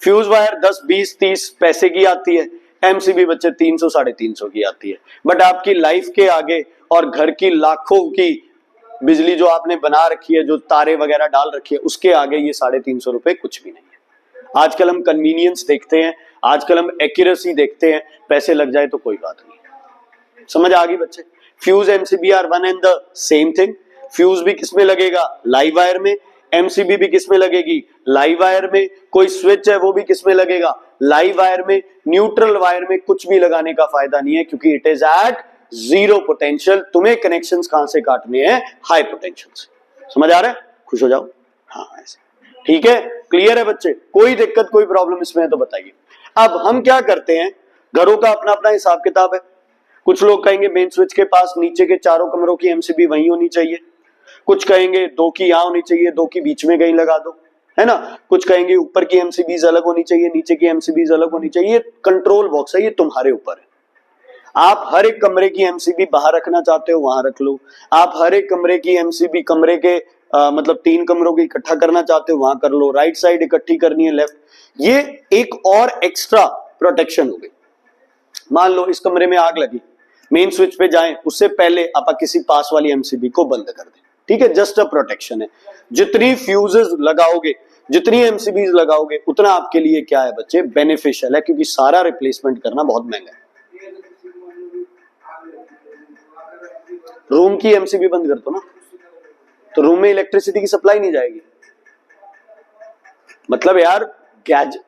A: फ्यूज वायर 10 20 30 पैसे की आती है, एमसीबी बच्चे 300 350 की आती है। बट आपकी लाइफ के आगे और घर की लाखों की बिजली जो आपने बना रखी है, जो तारे वगैरह डाल रखी है, उसके आगे ये 350 रुपए कुछ भी नहीं है। आजकल हम कन्वीनियंस देखते हैं, आजकल हम एक्यूरेसी देखते हैं, पैसे लग जाए तो कोई बात नहीं। समझ आ गई बच्चे? Fuse MCB are one and the same thing. Fuse भी किसमें लगेगा, लाइव वायर में। एमसीबी भी किसमें लगेगी, लाइव वायर में। कोई स्विच है वो भी किसमें लगेगा, लाइव वायर में। न्यूट्रल वायर में कुछ भी लगाने का फायदा नहीं है, क्योंकि it is at zero potential. तुम्हें कनेक्शंस कहां से काटने हैं, हाई पोटेंशियल से। समझ आ रहा है? खुश हो जाओ। हाँ ऐसे, ठीक है, क्लियर है बच्चे? कोई दिक्कत कोई प्रॉब्लम इसमें है तो बताइए। अब हम क्या करते हैं, घरों का अपना अपना हिसाब किताब है। कुछ लोग कहेंगे मेन स्विच के पास नीचे के चारों कमरों की एमसीबी वहीं होनी चाहिए, कुछ कहेंगे 2 की यहां होनी चाहिए, 2 की बीच में कहीं लगा दो, है ना? कुछ कहेंगे ऊपर की एमसीबीज अलग होनी चाहिए, नीचे की एमसीबीज अलग होनी चाहिए। कंट्रोल बॉक्स है, ये तुम्हारे ऊपर है। आप हर एक कमरे की एमसीबी बाहर रखना चाहते हो वहां रख लो, आप हर एक कमरे की एमसीबी कमरे के मतलब 3 कमरों की इकट्ठा करना चाहते हो वहां कर लो, राइट साइड इकट्ठी करनी है, लेफ्ट। ये एक और एक्स्ट्रा प्रोटेक्शन हो गई। मान लो इस कमरे में आग लगी, मेन स्विच पे जाएं उससे पहले आप किसी पास वाली एमसीबी को बंद कर दें। ठीक है, जस्ट अ प्रोटेक्शन है। जितनी फ्यूजेस लगाओगे, जितनी एमसीबीज लगाओगे, उतना आपके लिए क्या है बच्चे, बेनिफिशियल है, क्योंकि सारा रिप्लेसमेंट करना बहुत महंगा है। रूम की एमसीबी बंद कर दो ना, तो रूम में इलेक्ट्रिसिटी की सप्लाई नहीं जाएगी। मतलब यार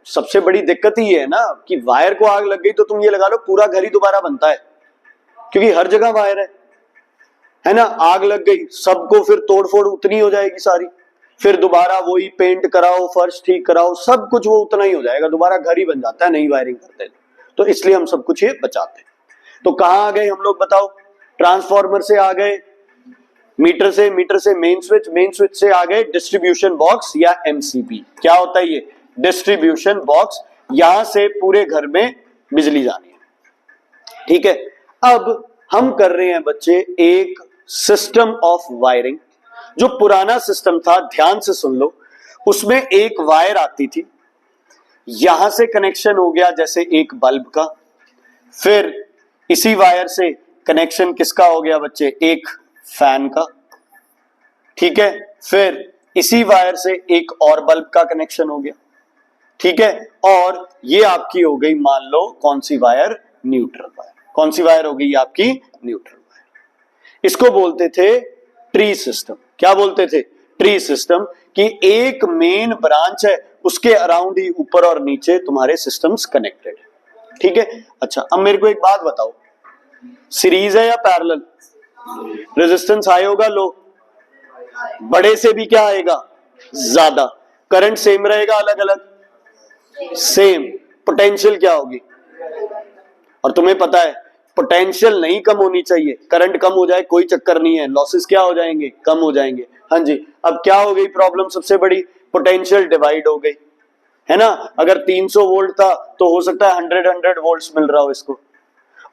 A: सबसे बड़ी दिक्कत ही है ना कि वायर को आग लग गई तो तुम ये लगा लो पूरा घर ही दोबारा बनता है, क्योंकि हर जगह वायर है ना? आग लग गई, सबको फिर तोड़फोड़ उतनी हो जाएगी सारी। फिर दोबारा वही पेंट कराओ, फर्श ठीक कराओ, सब कुछ वो उतना ही हो जाएगा, दोबारा घर ही बन जाता है नई वायरिंग करते हैं। तो इसलिए हम सब कुछ ये बचाते हैं। तो कहां आ गए हम लोग बताओ? ट्रांसफार्मर से आ गए मीटर से, मीटर से मेन स्विच, मेन स्विच से आ गए डिस्ट्रीब्यूशन बॉक्स या एमसीबी। क्या होता है ये? Distribution box. यहां से पूरे घर में बिजली जानी है, ठीक है। अब हम कर रहे हैं बच्चे एक सिस्टम ऑफ वायरिंग। जो पुराना सिस्टम था, ध्यान से सुन लो, उसमें एक वायर आती थी, यहां से कनेक्शन हो गया जैसे एक बल्ब का, फिर इसी वायर से कनेक्शन किसका हो गया बच्चे? एक फैन का, ठीक है। फिर इसी वायर से एक और बल्ब का कनेक्शन हो गया, ठीक है। और ये आपकी हो गई मान लो कौन सी वायर? Neutral wire. कौन सी वायर हो गई आपकी? Neutral wire. इसको बोलते थे ट्री सिस्टम। क्या बोलते थे? Tree system. कि एक मेन ब्रांच है, उसके अराउंड ही ऊपर और नीचे तुम्हारे सिस्टम्स कनेक्टेड है, ठीक है। अच्छा, अब मेरे को एक बात बताओ, सीरीज है या पैरेलल? रेजिस्टेंस हाई होगा लो? बड़े से भी क्या आएगा? ज्यादा। करंट सेम रहेगा अलग अलग? सेम। पोटेंशियल क्या होगी? और तुम्हें पता है पोटेंशियल नहीं कम होनी चाहिए, करंट कम हो जाए कोई चक्कर नहीं है, लॉसेस क्या हो जाएंगे? कम हो जाएंगे। हाँ जी। अब क्या हो गई प्रॉब्लम सबसे बड़ी? पोटेंशियल डिवाइड हो गई, है ना। अगर 300 वोल्ट था तो हो सकता है 100 वोल्ट्स मिल रहा हो इसको,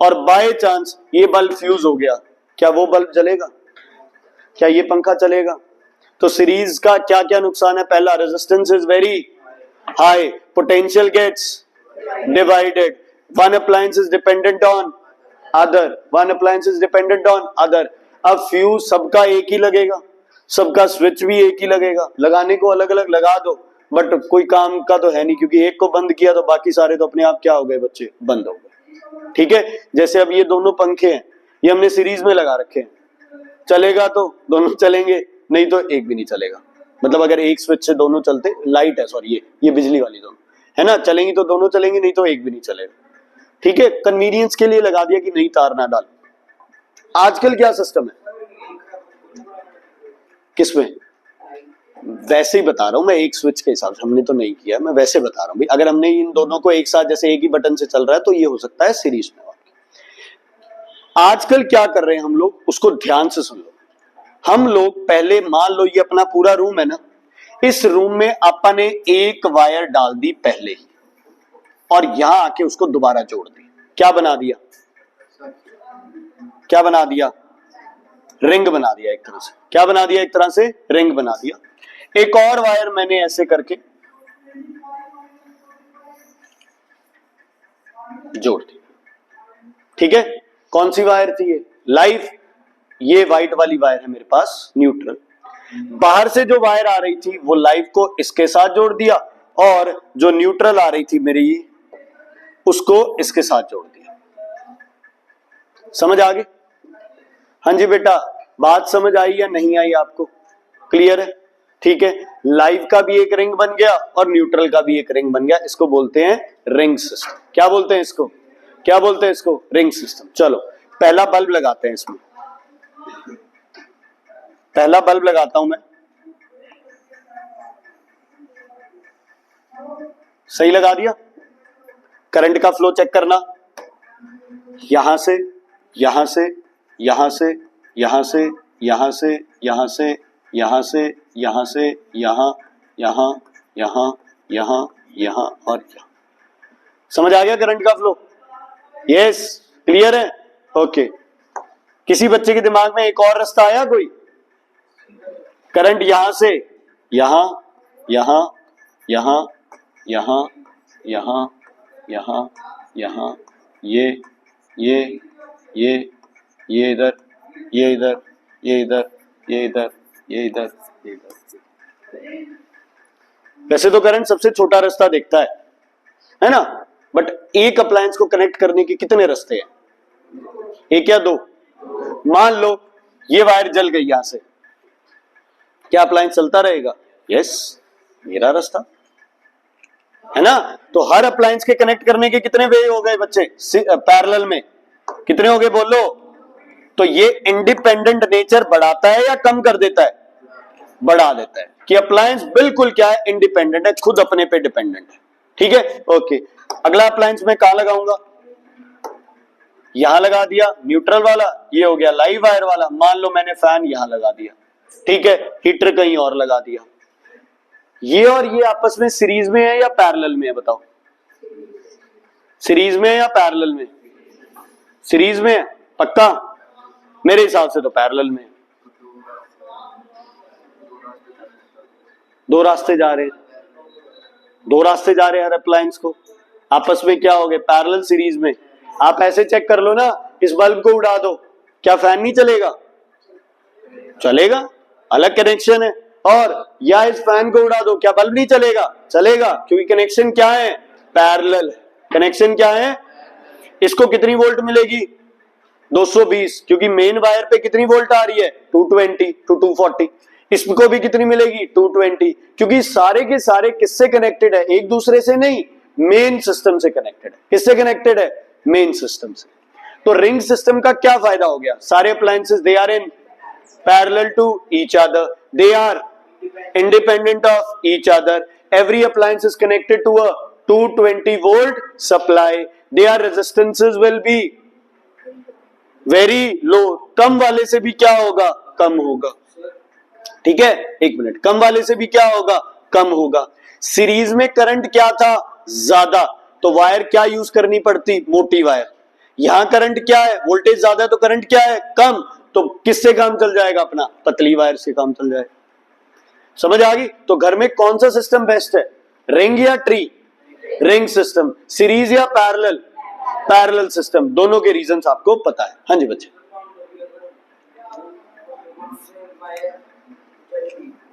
A: और बाय चांस ये बल्ब फ्यूज हो गया, क्या वो बल्ब जलेगा? क्या ये पंखा चलेगा? तो सीरीज का क्या क्या नुकसान है? पहला, resistance is very high, potential gets divided, one appliance is dependent on other, one appliance is dependent on other. अब फ्यूज सबका एक ही लगेगा, सबका स्विच भी एक ही लगेगा, लगाने को अलग अलग लगा दो बट कोई काम का तो है नहीं, क्योंकि एक को बंद किया तो बाकी सारे तो अपने आप क्या हो गए बच्चे? बंद हो गए, ठीक है। जैसे अब ये दोनों पंखे हैं, ये हमने सीरीज में लगा रखे हैं, चलेगा तो दोनों चलेंगे, नहीं तो एक भी नहीं चलेगा। मतलब अगर एक स्विच से दोनों चलते, लाइट है सॉरी, ये बिजली वाली दोनों है ना, चलेंगी तो दोनों चलेंगे, नहीं तो एक भी नहीं चलेगा, ठीक है। कन्वीनियंस के लिए लगा दिया कि नहीं तार ना डाल। आजकल क्या सिस्टम है? किसमें? वैसे ही बता रहा हूं मैं, एक स्विच के हिसाब से हमने तो नहीं किया, मैं वैसे बता रहा हूं भाई। अगर हमने इन दोनों को एक साथ जैसे एक ही बटन से चल रहा है तो ये हो सकता है सीरीज में। आजकल क्या कर रहे हैं हम लोग, उसको ध्यान से सुन लो। हम लोग पहले मान लो ये अपना पूरा रूम है ना, इस रूम में अपन ने एक वायर डाल दी पहले ही, और यहां आके उसको दोबारा जोड़ दी। क्या बना दिया? क्या बना दिया? रिंग बना दिया एक तरह से। क्या बना दिया? एक तरह से रिंग बना दिया। एक और वायर मैंने ऐसे करके जोड़ दी, ठीक है। कौन सी वायर थी ये? लाइव। ये व्हाइट वाली वायर है मेरे पास, न्यूट्रल। बाहर से जो वायर आ रही थी वो लाइव को इसके साथ जोड़ दिया, और जो न्यूट्रल आ रही थी मेरी उसको इसके साथ जोड़ दिया। समझ आ गई? हाँ जी बेटा, बात समझ आई या नहीं आई आपको? क्लियर है? ठीक है। लाइव का भी एक रिंग बन गया और न्यूट्रल का भी एक रिंग बन गया। इसको बोलते हैं रिंग सिस्टम। क्या बोलते हैं इसको? क्या बोलते हैं इसको? Ring system. चलो पहला बल्ब लगाते हैं इसमें। पहला बल्ब लगाता हूं मैं, सही लगा दिया। करंट का फ्लो चेक करना, यहां से यहां से यहां से यहां से यहां से यहां से यहां से यहां से यहां यहां यहां यहां यहां और यहां। समझ आ गया करंट का फ्लो? यस, क्लियर है? ओके। किसी बच्चे के दिमाग में एक और रास्ता आया कोई? करंट यहां से यहां यहां यहां यहां यहां यहां यहां, ये इधर, ये इधर, ये इधर, ये इधर, ये इधर, ये इधर। वैसे तो करंट सबसे छोटा रास्ता दिखता है ना, बट एक अप्लायंस को कनेक्ट करने के कितने रास्ते हैं? एक या दो? मान लो ये वायर जल गई यहां से, क्या अप्लायंस चलता रहेगा? यस, मेरा रास्ता है ना। तो हर अप्लायंस के कनेक्ट करने के कितने वे हो गए बच्चे पैरेलल में? कितने हो गए बोलो? तो ये इंडिपेंडेंट नेचर बढ़ाता है या कम कर देता है? बढ़ा देता है कि अप्लायंस बिल्कुल क्या है, इंडिपेंडेंट है, खुद अपने पे डिपेंडेंट है। ठीक है, ओके। अगला अप्लायंस मैं कहां लगाऊंगा, यहां लगा दिया न्यूट्रल वाला, ये हो गया लाइव वायर वाला। मान लो मैंने फैन यहां लगा दिया, ठीक है, हीटर कहीं और लगा दिया। ये और ये आपस में सीरीज में है या पैरेलल में है, बताओ। सीरीज में है या पैरेलल में? सीरीज में है पक्का? मेरे हिसाब से तो पैरेलल में। दो रास्ते जा रहे हैं, दो रास्ते जा रहे हैं हर अप्लायंस को, आपस में क्या हो गए, पैरेलल सीरीज में। आप ऐसे चेक कर लो ना, इस बल्ब को उड़ा दो, क्या फैन नहीं चलेगा? चलेगा, अलग कनेक्शन है। और या इस फैन को उड़ा दो, क्या बल्ब नहीं चलेगा? चलेगा, क्योंकि कनेक्शन क्या है, पैरेलल। कनेक्शन क्या है? इसको कितनी वोल्ट मिलेगी, 220, क्योंकि मेन वायर पे कितनी वोल्ट आ रही है, 220 टू 240। इसको भी कितनी मिलेगी, 220, क्योंकि सारे के सारे किससे कनेक्टेड है, एक दूसरे से नहीं, मेन सिस्टम से कनेक्टेड है। किससे कनेक्टेड है, मेन सिस्टम से। तो रिंग सिस्टम का क्या फायदा हो गया, सारे appliances they are in parallel to each other, they are independent of each other, every appliance is connected to a 220 volt supply, their resistances will be very low, कम वाले से भी क्या होगा, कम होगा। ठीक है, एक मिनट, कम वाले से भी क्या होगा, कम होगा। सीरीज में करंट क्या था, ज्यादा, तो वायर क्या यूज करनी पड़ती, मोटी वायर। यहां करंट क्या है, वोल्टेज ज्यादा, तो करंट क्या है, कम, तो किससे काम चल जाएगा अपना, पतली वायर से काम चल जाएगा। समझ आ गई? तो घर में कौन सा सिस्टम बेस्ट है, रिंग या ट्री? Ring system. सीरीज या पैरेलल? Parallel system. दोनों के रीजंस आपको पता है। हाँ जी बच्चे,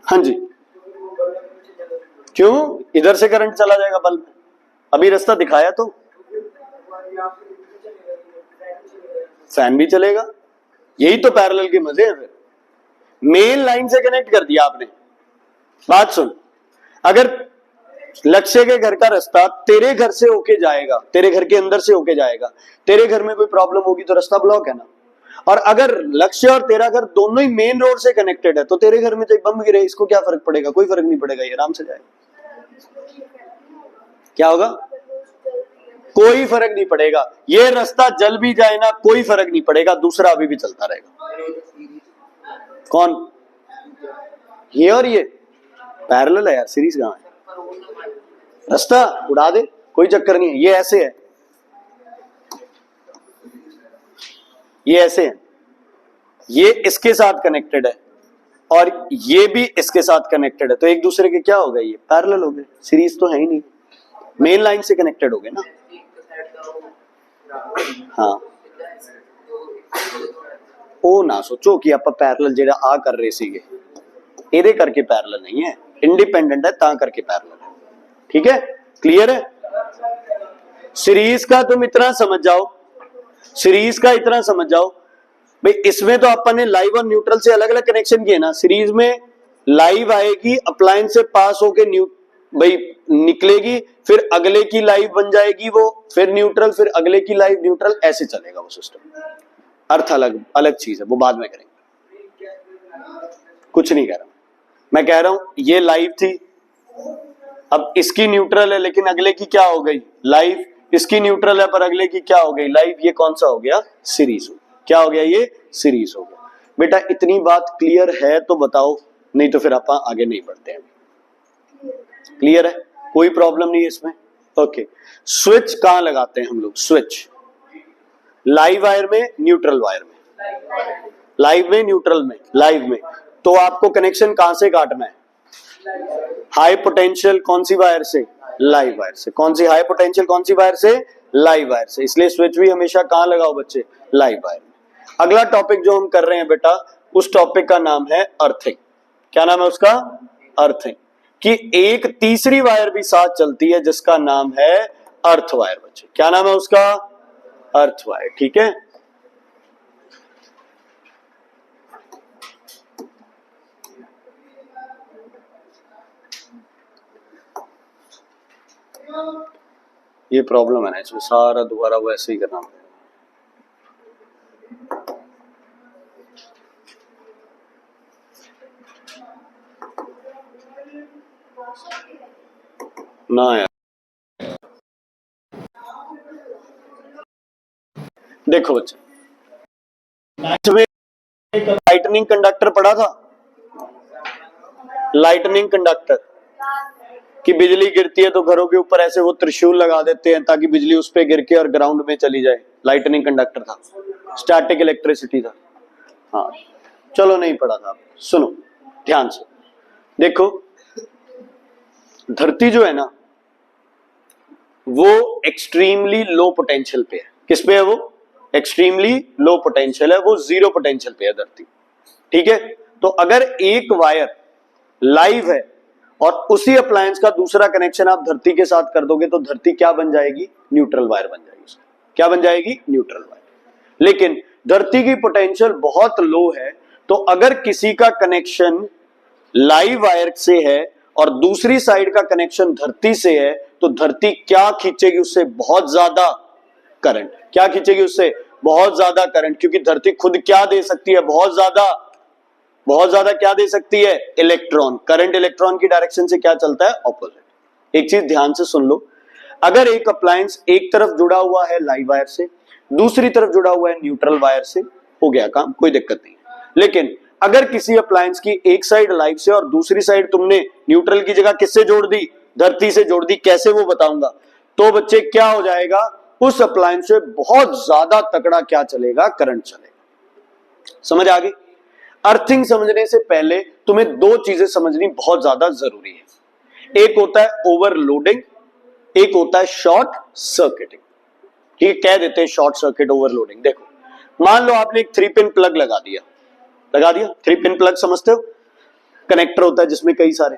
A: हाँ जी, क्यों, इधर से करंट चला जाएगा बल्ब में, अभी रास्ता दिखाया तो, फैन भी चलेगा, यही तो पैरेलल के मजे हैं। फिर मेन लाइन से कनेक्ट कर दिया आपने। बात सुन, अगर लक्ष्य के घर का रास्ता तेरे घर से होके जाएगा, तेरे घर के अंदर से होके जाएगा, तेरे घर में कोई प्रॉब्लम होगी तो रास्ता ब्लॉक है ना। और अगर लक्ष्य और तेरा घर दोनों ही मेन रोड से कनेक्टेड है, तो तेरे घर में चाहे बम गिरे, इसको क्या फर्क पड़ेगा, कोई फर्क नहीं पड़ेगा, ये आराम से जाएगा। क्या होगा, कोई फर्क नहीं पड़ेगा, ये रास्ता जल भी जाए ना, कोई फर्क नहीं पड़ेगा, दूसरा अभी भी चलता रहेगा। कौन, ये और ये पैरेलल है यार, सीरीज कहां है, रास्ता उड़ा दे, कोई चक्कर नहीं है। ये ऐसे है, ये ऐसे है, ये इसके साथ कनेक्टेड है और ये भी इसके साथ कनेक्टेड है, तो एक दूसरे के क्या हो गए, ये पैरेलल हो गए, सीरीज तो है ही नहीं, मेन लाइन से कनेक्टेड हो गए ना। हाँ, ओ ना सोचो कि आप पैरेलल जेड़ा आ कर रहे सीगे, ਇਹਦੇ करके पैरेलल नहीं है, इंडिपेंडेंट है ता करके पैरेलल है। ठीक है, क्लियर है? सीरीज का तुम इतना समझ जाओ, सीरीज का इतना समझ जाओ भाई, इसमें तो अपन ने लाइव और न्यूट्रल से अलग अलग कनेक्शन किए ना। सीरीज में लाइव आएगी, अप्लायंस से पास होके भाई निकलेगी, फिर अगले की लाइव बन जाएगी वो, फिर न्यूट्रल, फिर अगले की लाइव न्यूट्रल, ऐसे चलेगा वो सिस्टम। अर्थ अलग अलग चीज है, वो बाद में करेंगे, कुछ नहीं कह रहा मैं कह रहा हूं ये लाइव थी, अब इसकी न्यूट्रल है, लेकिन अगले की क्या हो गई, लाइव। इसकी न्यूट्रल है पर अगले की क्या हो गई, लाइव। ये कौन सा हो गया, सीरीज हो, क्या हो गया, ये सीरीज हो गया। बेटा इतनी बात क्लियर है तो बताओ, नहीं तो फिर आप आगे नहीं बढ़ते हैं। क्लियर है, कोई प्रॉब्लम नहीं है इसमें। ओके, स्विच कहां लगाते हैं हम लोग, स्विच लाइव वायर में, न्यूट्रल वायर में, लाइव में, न्यूट्रल में, लाइव में। तो आपको कनेक्शन कहां से काटना है, हाई पोटेंशियल कौन सी वायर से, लाइव वायर से। कौन सी हाई पोटेंशियल, कौन सी वायर से, लाइव वायर से। इसलिए स्विच भी हमेशा कहां लगाओ बच्चे, लाइव वायर में। अगला टॉपिक जो हम कर रहे हैं बेटा, उस टॉपिक का नाम है अर्थिंग। क्या नाम है उसका, अर्थिंग। कि एक तीसरी वायर भी साथ चलती है जिसका नाम है अर्थ वायर बच्चे। क्या नाम है उसका, अर्थ वायर। ठीक है, ये प्रॉब्लम है ना, इसमें सारा दोबारा वैसे ही करना पड़ेगा। ना यार, देखो बच्चे, तुम्हें लाइटनिंग कंडक्टर पढ़ा था, लाइटनिंग कंडक्टर कि बिजली गिरती है तो घरों के ऊपर ऐसे वो त्रिशूल लगा देते हैं ताकि बिजली उस पे गिर के और ग्राउंड में चली जाए। लाइटनिंग कंडक्टर था, स्टैटिक इलेक्ट्रिसिटी था। हाँ चलो, नहीं पढ़ा था। सुनो ध्यान से, देखो धरती जो है ना वो एक्सट्रीमली लो पोटेंशियल पे है। किस पे है वो? एक्सट्रीमली लो पोटेंशियल है, वो जीरो पोटेंशियल पे है धरती। ठीक है, तो अगर एक वायर लाइव है और उसी अप्लायंस का दूसरा कनेक्शन आप धरती के साथ कर दोगे तो धरती क्या बन जाएगी? न्यूट्रल वायर बन जाएगी। क्या बन जाएगी? Neutral wire. लेकिन धरती की पोटेंशियल बहुत लो है, तो अगर किसी का कनेक्शन लाइव वायर से है और दूसरी साइड का कनेक्शन धरती से है, तो धरती क्या खींचेगी उससे? बहुत ज्यादा करंट। क्या खींचेगी उससे? बहुत ज्यादा करंट, क्योंकि धरती खुद क्या दे सकती है? बहुत ज्यादा क्या दे सकती है? इलेक्ट्रॉन। करंट इलेक्ट्रॉन की डायरेक्शन से क्या चलता है? ऑपोजिट। एक चीज ध्यान से सुन लो, अगर एक अप्लायंस एक तरफ जुड़ा हुआ है लाइव वायर से, दूसरी तरफ जुड़ा हुआ है न्यूट्रल वायर से, हो गया काम, कोई दिक्कत नहीं। लेकिन अगर किसी अप्लायंस की एक साइड लाइव से और दूसरी साइड तुमने न्यूट्रल की जगह किससे जोड़ दी? धरती से जोड़ दी। कैसे वो बताऊंगा। तो बच्चे क्या हो जाएगा? उस अप्लायंस से बहुत ज्यादा तगड़ा क्या चलेगा? करंट चलेगा। समझ आ गई? अर्थिंग समझने से पहले तुम्हें दो चीजें समझनी बहुत ज्यादा जरूरी है। एक होता है ओवरलोडिंग, एक होता है शॉर्ट सर्किटिंग। ठीक है, कह देते हैं शॉर्ट सर्किट, ओवरलोडिंग। देखो, मान लो आपने एक 3 पिन प्लग लगा दिया। 3 पिन प्लग समझते हो? कनेक्टर होता है जिसमें कई सारे।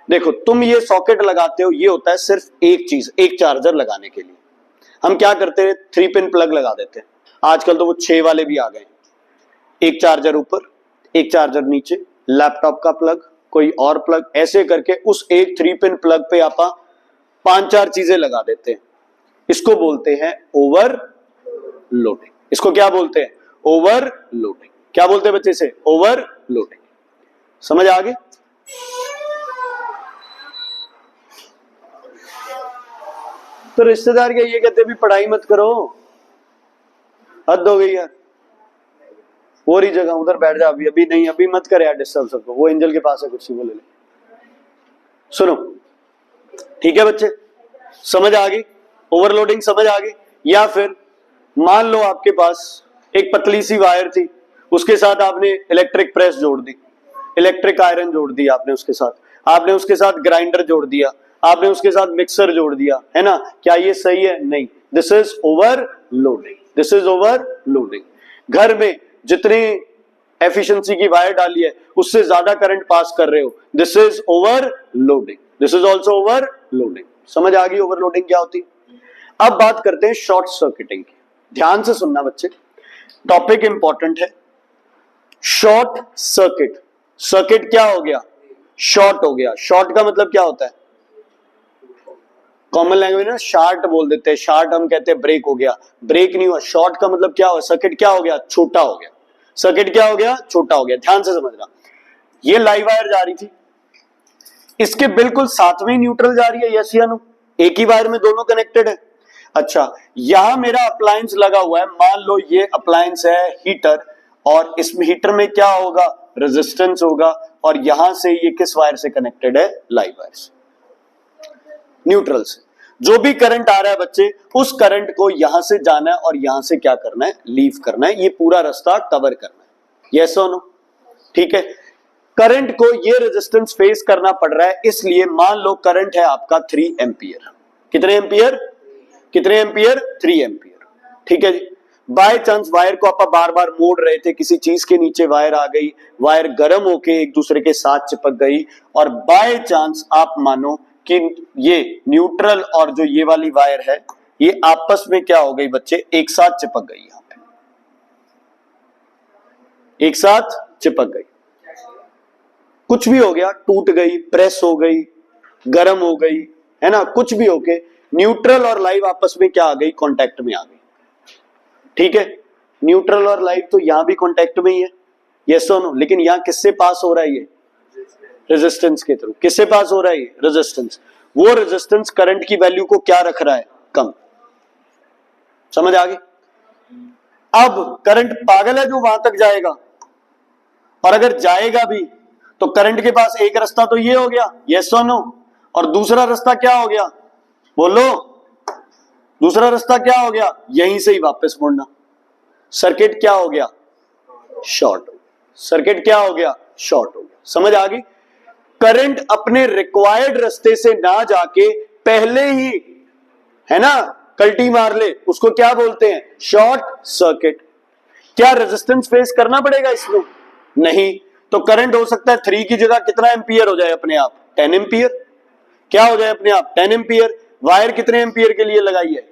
A: देखो, तुम ये सॉकेट लगाते हो, ये होता है सिर्फ एक चीज, एक चार्जर लगाने के लिए। हम क्या करते हैं? 3 पिन प्लग लगा देते हैं। आजकल तो वो 6 वाले भी आ गए। एक चार्जर ऊपर, एक चार्जर नीचे, लैपटॉप का प्लग, कोई और प्लग, ऐसे करके उस एक 3 पिन प्लग पे आप 5-4 चीजें लगा देते हैं। इसको बोलते हैं ओवरलोडिंग। इसको क्या बोलते हैं? ओवरलोडिंग। क्या बोलते हैं बच्चे से? ओवरलोडिंग। समझ आ गई? तो रिश्तेदार क्या ये कहते भी पढ़ाई मत करो, हद हो गई यार, वो रही जगह उधर बैठ जा, अभी अभी नहीं, अभी मत कर यार डिस्टर्ब सबको, वो एंजल के पास है कुर्सी, वो ले ले। सुनो, ठीक है बच्चे, समझ आ गई? ओवरलोडिंग समझ आ गई? या फिर मान लो आपके पास एक पतली सी वायर थी, उसके साथ आपने इलेक्ट्रिक प्रेस जोड़ दी, इलेक्ट्रिक आयरन जोड़ दिया आपने उसके साथ, आपने उसके साथ ग्राइंडर जोड़ दिया, आपने उसके साथ मिक्सर जोड़ दिया, है ना? क्या ये सही है? नहीं, this is overloading. This is overloading. घर में जितनी एफिशिएंसी की वायर डाली है उससे ज्यादा करंट पास कर रहे हो, this is overloading. This is also overloading. समझ आ गई ओवरलोडिंग क्या होती? अब बात करते हैं शॉर्ट सर्किटिंग की। ध्यान से सुनना बच्चे, टॉपिक इंपॉर्टेंट है। शॉर्ट सर्किट, सर्किट क्या हो गया? शॉर्ट हो गया। शॉर्ट का मतलब क्या होता है? कॉमन लैंग्वेज में शार्ट बोल देते हैं, शार्ट हम कहते हैं ब्रेक हो गया, ब्रेक नहीं हुआ। शॉर्ट का मतलब क्या हुआ? सर्किट क्या हो गया? छोटा हो गया। सर्किट क्या हो गया? छोटा हो गया। ध्यान से समझना, ये लाइव वायर जा रही थी, इसके बिल्कुल साथ में न्यूट्रल जा रही है, यस या नो? एक ही वायर में दोनों कनेक्टेड है। अच्छा, यहां मेरा अप्लायंस लगा हुआ है, मान लो ये अप्लायंस है हीटर, और इसमें हीटर में क्या होगा? रेजिस्टेंस होगा, और यहां से ये किस वायर से कनेक्टेड है? लाइव वायर से, न्यूट्रल से। जो भी करंट आ रहा है बच्चे, उस करंट को यहां से जाना है और यहां से क्या करना है? लीव करना है, ये पूरा रास्ता कवर करना है, यस और नो? ठीक है, करंट को ये रेजिस्टेंस फेस करना पड़ रहा है, इसलिए मान लो करंट है आपका 3 एंपियर। कितने एंपियर? कितने एंपियर? 3 एंपियर। ठीक है जी। बाय चांस वायर को आप बार बार मोड़ रहे थे, किसी चीज के नीचे वायर आ गई, वायर गर्म होके एक दूसरे के साथ चिपक गई, और बाय चांस आप मानो कि ये न्यूट्रल और जो ये वाली वायर है ये आपस में क्या हो गई बच्चे? एक साथ चिपक गई, यहां पे एक साथ चिपक गई, कुछ भी हो गया, टूट गई, प्रेस हो गई, गर्म हो गई, है ना? कुछ भी होके न्यूट्रल और लाइव आपस में क्या आ गई? कांटेक्ट में आ गई। ठीक है, न्यूट्रल और लाइव तो यहां भी कांटेक्ट में ही है, यस और नो? लेकिन यहां किससे पास हो रहा है? ये रेजिस्टेंस के थ्रू। किससे पास हो रहा है? ये रेजिस्टेंस। वो रेजिस्टेंस करंट की वैल्यू को क्या रख रहा है, कम। समझ आ गई? अब करंट पागल है जो वहां तक जाएगा, और अगर जाएगा भी तो करंट के पास एक रास्ता तो ये हो गया, यस और नो, और दूसरा रास्ता क्या हो गया, बोलो, दूसरा रास्ता क्या हो गया, यहीं से ही वापस मुड़ना। सर्किट क्या हो गया, शॉर्ट। सर्किट क्या हो गया, शॉर्ट हो गया। समझ आ गई? करंट अपने रिक्वायर्ड रास्ते से ना जाके पहले ही, है ना, कल्टी मार ले, उसको क्या बोलते हैं, शॉर्ट सर्किट। क्या रेजिस्टेंस फेस करना पड़ेगा इसमें, नहीं। तो करंट हो सकता है 3 की जगह कितना एम्पियर हो जाए अपने आप, 10 एम्पियर। क्या हो जाए अपने आप, 10 एम्पियर। वायर कितने एम्पियर के लिए लगाई है,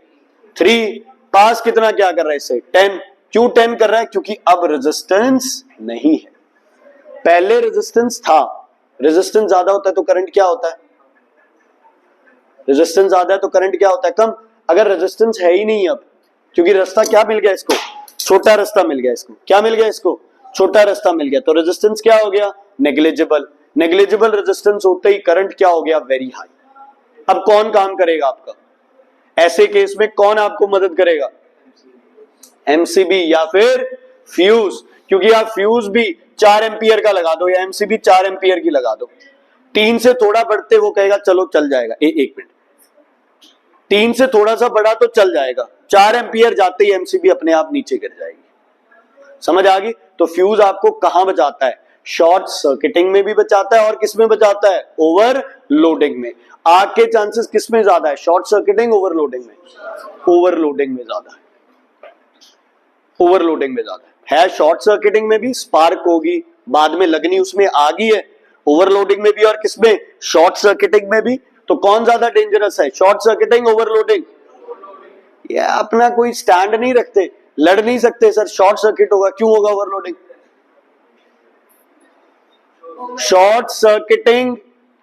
A: 3। पास कितना क्या कर रहा है इससे, 10। क्यों 10 कर रहा है, क्योंकि अब रेजिस्टेंस नहीं है, पहले रेजिस्टेंस था। रेजिस्टेंस ज्यादा होता है तो करंट क्या होता है, रेजिस्टेंस ज्यादा है तो करंट क्या होता है, कम। अगर रेजिस्टेंस है ही नहीं अब, क्योंकि रास्ता क्या मिल गया इसको, छोटा रास्ता मिल गया इसको, क्या मिल गया इसको, छोटा रास्ता मिल गया, तो रेजिस्टेंस क्या हो गया, नेग्लिजिबल। नेग्लिजिबल रेजिस्टेंस होते ही करंट क्या हो गया, वेरी हाई। अब कौन काम करेगा आपका, ऐसे केस में कौन आपको मदद करेगा, एमसीबी या फिर फ्यूज, क्योंकि आप फ्यूज भी 4 एम्पियर का लगा दो या एमसीबी 4 एम्पियर की लगा दो, 3 से थोड़ा बढ़ते वो कहेगा चलो चल जाएगा, एक मिनट, 3 से थोड़ा सा बड़ा तो चल जाएगा, 4 एम्पियर जाते ही एमसीबी अपने आप नीचे गिर जाएगी। समझ आ गई? तो फ्यूज आपको कहां बचाता है, शॉर्ट सर्किटिंग में भी बचाता है, और किस में बचाता है, ओवरलोडिंग में। आग के चांसेस किस में ज्यादा है, शॉर्ट सर्किटिंग, ओवरलोडिंग में, ओवरलोडिंग में ज्यादा है, ओवरलोडिंग में ज्यादा है। शॉर्ट सर्किटिंग में भी स्पार्क होगी, बाद में लगनी उसमें आग ही है, ओवरलोडिंग में भी और किसमें, शॉर्ट सर्किटिंग में भी। तो कौन ज्यादा डेंजरस है, शॉर्ट सर्किटिंग, ओवरलोडिंग? ये अपना कोई स्टैंड नहीं रखते, लड़ नहीं सकते सर, शॉर्ट सर्किट होगा, क्यों होगा ओवरलोडिंग? शॉर्ट सर्किटिंग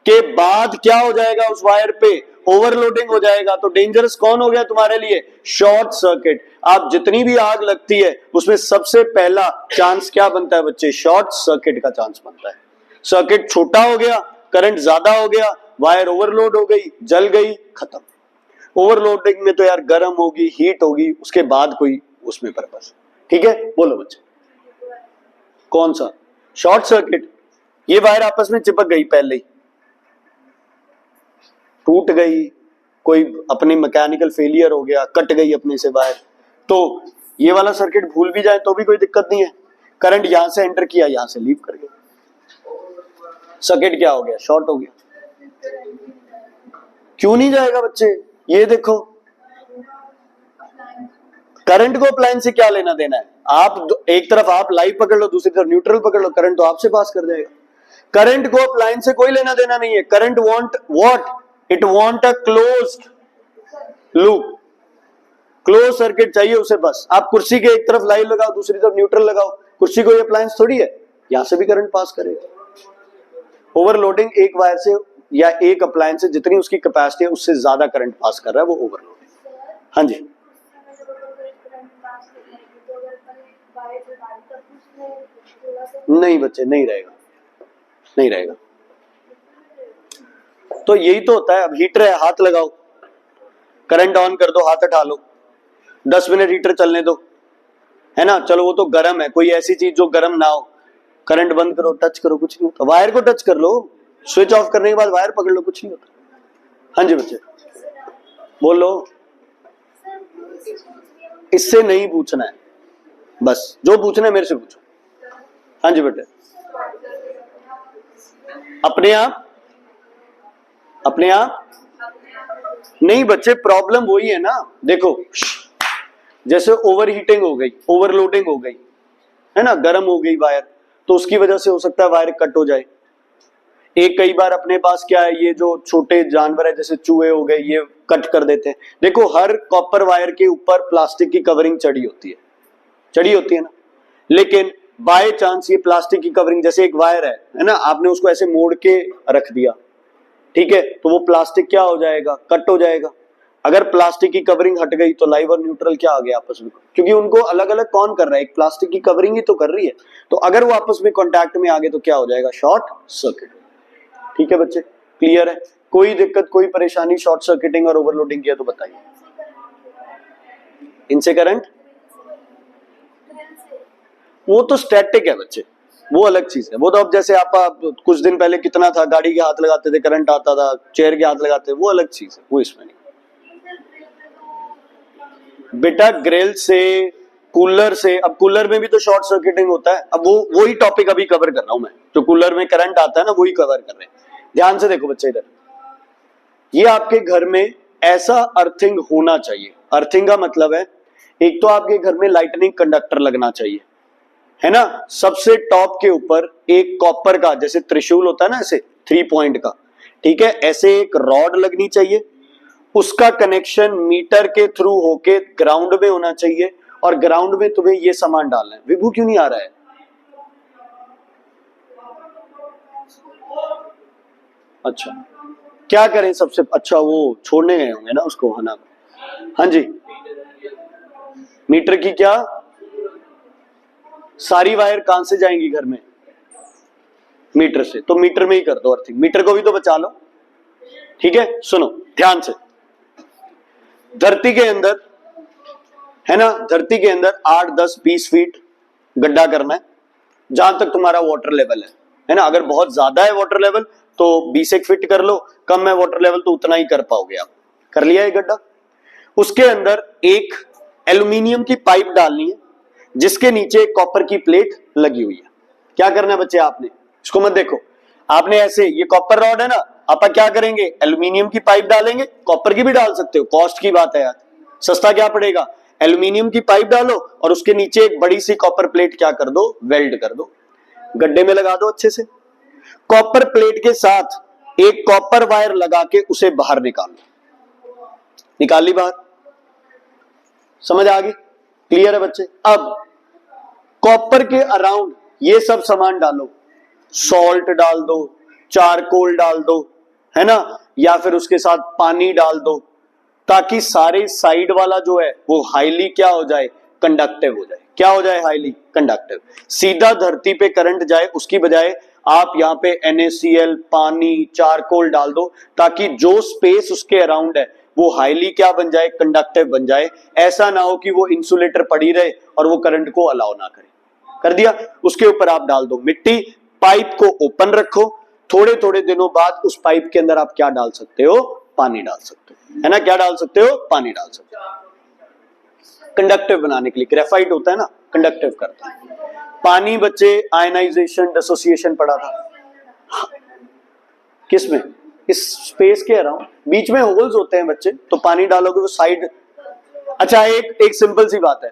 A: के बाद क्या हो जाएगा उस वायर पे, ओवरलोडिंग हो जाएगा। तो डेंजरस कौन हो गया तुम्हारे लिए, शॉर्ट सर्किट। आप जितनी भी आग लगती है उसमें सबसे पहला चांस क्या बनता है बच्चे, शॉर्ट सर्किट का चांस बनता है। सर्किट छोटा हो गया, करंट ज्यादा हो गया, वायर ओवरलोड हो गई, जल गई, खत्म। ओवरलोडिंग में तो यार गर्म होगी, हीट होगी, उसके बाद कोई उसमें पर्पस। ठीक है, बोलो बच्चे, कौन सा, शॉर्ट सर्किट। ये वायर आपस में चिपक गई, पहले ही टूट गई, कोई अपनी मैकेनिकल फेलियर हो गया, कट गई अपने से वायर, तो ये वाला सर्किट भूल भी जाए तो भी कोई दिक्कत नहीं है। करंट यहां से एंटर किया, यहां से लीव कर गया, सर्किट क्या हो गया, शॉर्ट हो गया। क्यों नहीं जाएगा बच्चे, ये देखो, करंट को अप्लायंस से क्या लेना देना है। आप एक तरफ आप लाइव पकड़ लो, दूसरी तरफ न्यूट्रल पकड़ लो, करंट तो आपसे पास कर जाएगा। करंट को अप्लायंस से कोई लेना देना नहीं है। Current want what, it want a closed loop, close circuit चाहिए उसे बस। आप कुर्सी के एक तरफ लाइव लगाओ, दूसरी तरफ न्यूट्रल लगाओ, कुर्सी कोई अप्लायंस थोड़ी है, यहां से भी करंट पास करेगा। ओवरलोडिंग एक वायर से या एक अप्लायंस से जितनी उसकी कैपेसिटी है उससे ज्यादा करंट पास कर रहा है, वो ओवरलोडिंग। हाँ जी, नहीं बच्चे, नहीं रहेगा, नहीं रहेगा। तो यही तो होता है। अब हीटर है, हाथ लगाओ, करंट ऑन कर दो, हाथ हटा लो, 10 मिनट हीटर चलने दो, है ना, चलो वो तो गर्म है, कोई ऐसी चीज जो गर्म ना हो, करंट बंद करो, टच करो, कुछ नहीं होता। वायर को टच कर लो, स्विच ऑफ करने के बाद वायर पकड़ लो, कुछ नहीं होता। हाँ जी बच्चे, बोलो। इससे नहीं पूछना है, बस जो पूछना है मेरे से पूछो। हाँ जी बेटे, अपने आप, अपने आप नहीं बच्चे, प्रॉब्लम वही है ना। देखो, जैसे ओवर हीटिंग हो गई, ओवरलोडिंग हो गई, है ना, गर्म हो गई वायर, तो उसकी वजह से हो सकता है वायर कट हो जाए। एक कई बार अपने पास क्या है, ये जो छोटे जानवर है जैसे चूहे हो गए, ये कट कर देते हैं। देखो, हर कॉपर वायर के ऊपर प्लास्टिक की कवरिंग चढ़ी होती है, चढ़ी होती है ना, लेकिन बाय चांस ये प्लास्टिक की कवरिंग, जैसे एक वायर है ना, आपने उसको ऐसे मोड़ के रख दिया, ठीक है, तो वो प्लास्टिक क्या हो जाएगा, कट हो जाएगा। अगर प्लास्टिक की कवरिंग हट गई तो लाइव और न्यूट्रल क्या आ गया आपस में, क्योंकि उनको अलग अलग कौन कर रहा है, एक प्लास्टिक की कवरिंग ही तो कर रही है। तो अगर वो आपस में कांटेक्ट में आ गए तो क्या हो जाएगा, शॉर्ट सर्किट। ठीक है बच्चे, क्लियर है। कोई दिक्कत, कोई परेशानी, शॉर्ट सर्किटिंग और ओवरलोडिंग किया तो बताइए। इनसे करंट, वो तो स्टैटिक है बच्चे, वो अलग चीज है। वो तो अब जैसे आप कुछ दिन पहले कितना था, गाड़ी के हाथ लगाते थे करंट आता था, चेयर के हाथ लगाते थे, वो अलग चीज है, वो इसमें नहीं। बेटा ग्रिल से, कूलर से, अब कूलर में भी तो शॉर्ट सर्किटिंग होता है। अब वो ही टॉपिक अभी कवर कर रहा हूं मैं, जो कूलर में करंट आता है ना, वही कवर कर रहे हैं। ध्यान से देखो बच्चे, इधर ये आपके घर में ऐसा अर्थिंग होना चाहिए। अर्थिंग का मतलब है, एक तो आपके घर में लाइटनिंग कंडक्टर लगना चाहिए, है ना। सबसे टॉप के ऊपर एक कॉपर का, जैसे त्रिशूल होता है ना, ऐसे 3 पॉइंट का, ठीक है, ऐसे एक रॉड लगनी चाहिए। उसका कनेक्शन मीटर के थ्रू होके ग्राउंड में होना चाहिए, और ग्राउंड में तुम्हें ये सामान डालना है। विभू क्यों नहीं आ रहा है? अच्छा, क्या करें सबसे अच्छा, वो छोड़ने गए होंगे ना उसको, है ना। हाँ जी, मीटर की क्या, सारी वायर कहां से जाएंगी घर में? मीटर से। तो मीटर में ही कर दो अर्थिंग, मीटर को भी तो बचा लो, ठीक है। सुनो ध्यान से, धरती के अंदर, है ना, धरती के अंदर 8, 10, 20 फीट गड्ढा करना है, जहां तक तुम्हारा वाटर लेवल है ना। अगर बहुत ज्यादा है वाटर लेवल तो 20 एक फीट कर लो, कम है वाटर लेवल तो उतना ही कर पाओगे आप। कर लिया है गड्ढा, उसके अंदर एक एल्यूमिनियम की पाइप डालनी है, जिसके नीचे एक कॉपर की प्लेट लगी हुई है। क्या करना है बच्चे आपने, इसको मत देखो, आपने ऐसे, ये कॉपर रॉड है ना, आप क्या करेंगे, एल्यूमिनियम की पाइप डालेंगे, कॉपर की भी डाल सकते हो, कॉस्ट की बात है यार, सस्ता क्या पड़ेगा। एल्यूमिनियम की पाइप डालो और उसके नीचे एक बड़ी सी कॉपर प्लेट क्या कर दो, वेल्ड कर दो, गड्ढे में लगा दो अच्छे से। कॉपर प्लेट के साथ एक कॉपर वायर लगा के उसे बाहर निकाल लो, निकाल ली बाहर, समझ आ गई, क्लियर है बच्चे। अब कॉपर के अराउंड ये सब सामान डालो, सॉल्ट डाल दो, चारकोल डाल दो, है ना, या फिर उसके साथ पानी डाल दो, ताकि सारे साइड वाला जो है वो हाईली क्या हो जाए, कंडक्टिव हो जाए। क्या हो जाए, हाईली कंडक्टिव। सीधा धरती पे करंट जाए, उसकी बजाय आप यहाँ पे NaCl, पानी, चारकोल डाल दो, ताकि जो स्पेस उसके अराउंड है वो हाईली क्या बन जाए, कंडक्टिव बन जाए। ऐसा ना हो कि वो इंसुलेटर पड़ी रहे और वो करंट को अलाउ ना करे। कर दिया, उसके ऊपर आप डाल दो मिट्टी, पाइप को ओपन रखो, थोड़े थोड़े दिनों बाद उस पाइप के अंदर आप क्या डाल सकते हो, पानी डाल सकते हो, है ना। क्या डाल सकते हो, पानी डाल सकते हो, कंडक्टिव बनाने के लिए। ग्रेफाइट होता है ना, कंडक्टिव करता है। पानी बच्चे आयनाइजेशन, डिसोसिएशन पढ़ा था किसमें, इस स्पेस के अराउंड, बीच में होल्स होते हैं बच्चे, तो पानी डालोगे वो साइड। अच्छा, एक सिंपल सी बात है,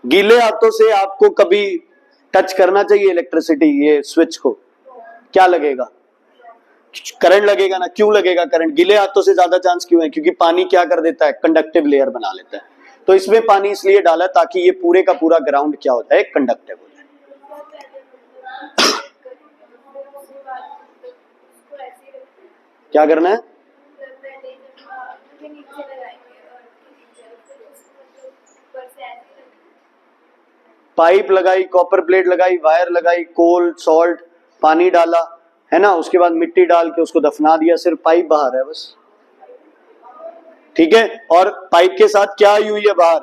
A: गीले हाथों से आपको कभी टच करना चाहिए इलेक्ट्रिसिटी, ये स्विच को, क्या लगेगा, करंट लगेगा ना। क्यों लगेगा करंट, गीले हाथों से ज्यादा चांस क्यों है, क्योंकि पानी क्या कर देता है, कंडक्टिव लेयर बना लेता है। तो इसमें पानी इसलिए डाला ताकि ये पूरे का पूरा ग्राउंड क्या हो जाए, कंडक्टिव हो जाए। क्या करना है, पाइप लगाई, कॉपर प्लेट लगाई, वायर लगाई, कोल, सॉल्ट, पानी डाला, है ना, उसके बाद मिट्टी डाल के उसको दफना दिया, सिर्फ पाइप बाहर है बस, ठीक है। और पाइप के साथ क्या आई हुई है बाहर,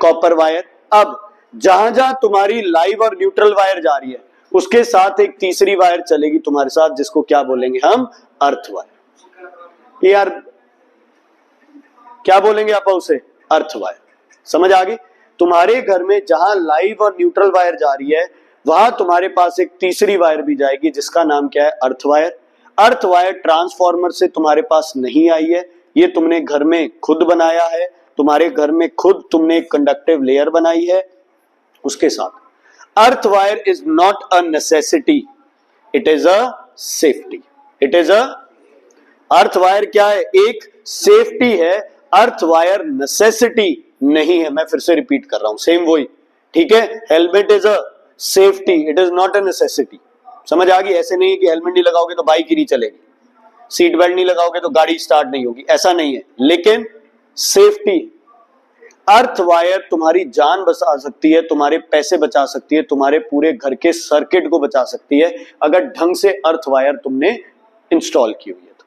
A: कॉपर वायर। अब जहां जहां तुम्हारी लाइव और न्यूट्रल वायर जा रही है, उसके साथ एक तीसरी वायर चलेगी तुम्हारे साथ, जिसको क्या बोलेंगे हम, अर्थ वायर। यार क्या बोलेंगे आप उसे, अर्थ वायर। समझ आ गई। तुम्हारे घर में जहां लाइव और न्यूट्रल वायर जा रही है, वहां तुम्हारे पास एक तीसरी वायर भी जाएगी, जिसका नाम क्या है, earth wire. Earth wire transformer से तुम्हारे पास नहीं आई है, ये तुमने घर में खुद बनाया है, तुम्हारे घर में खुद तुमने एक कंडक्टिव लेयर बनाई है उसके साथ। Earth wire is not a necessity, it is a safety. It is a, earth wire क्या है, एक सेफ्टी है, अर्थ वायर नेसेसिटी नहीं है। मैं फिर से रिपीट कर रहा हूं, सेम वही, ठीक है। Helmet is a safety, it is not a necessity. समझ आ गई। ऐसे नहीं है कि हेलमेट नहीं लगाओगे तो बाइक ही नहीं चलेगी, सीट बेल्ट नहीं लगाओगे तो गाड़ी स्टार्ट नहीं होगी, ऐसा नहीं है, लेकिन सेफ्टी। अर्थ वायर तुम्हारी जान बचा सकती है, तुम्हारे पैसे बचा सकती है, तुम्हारे पूरे घर के सर्किट को बचा सकती है, अगर ढंग से अर्थ वायर तुमने इंस्टॉल की हुई है तो।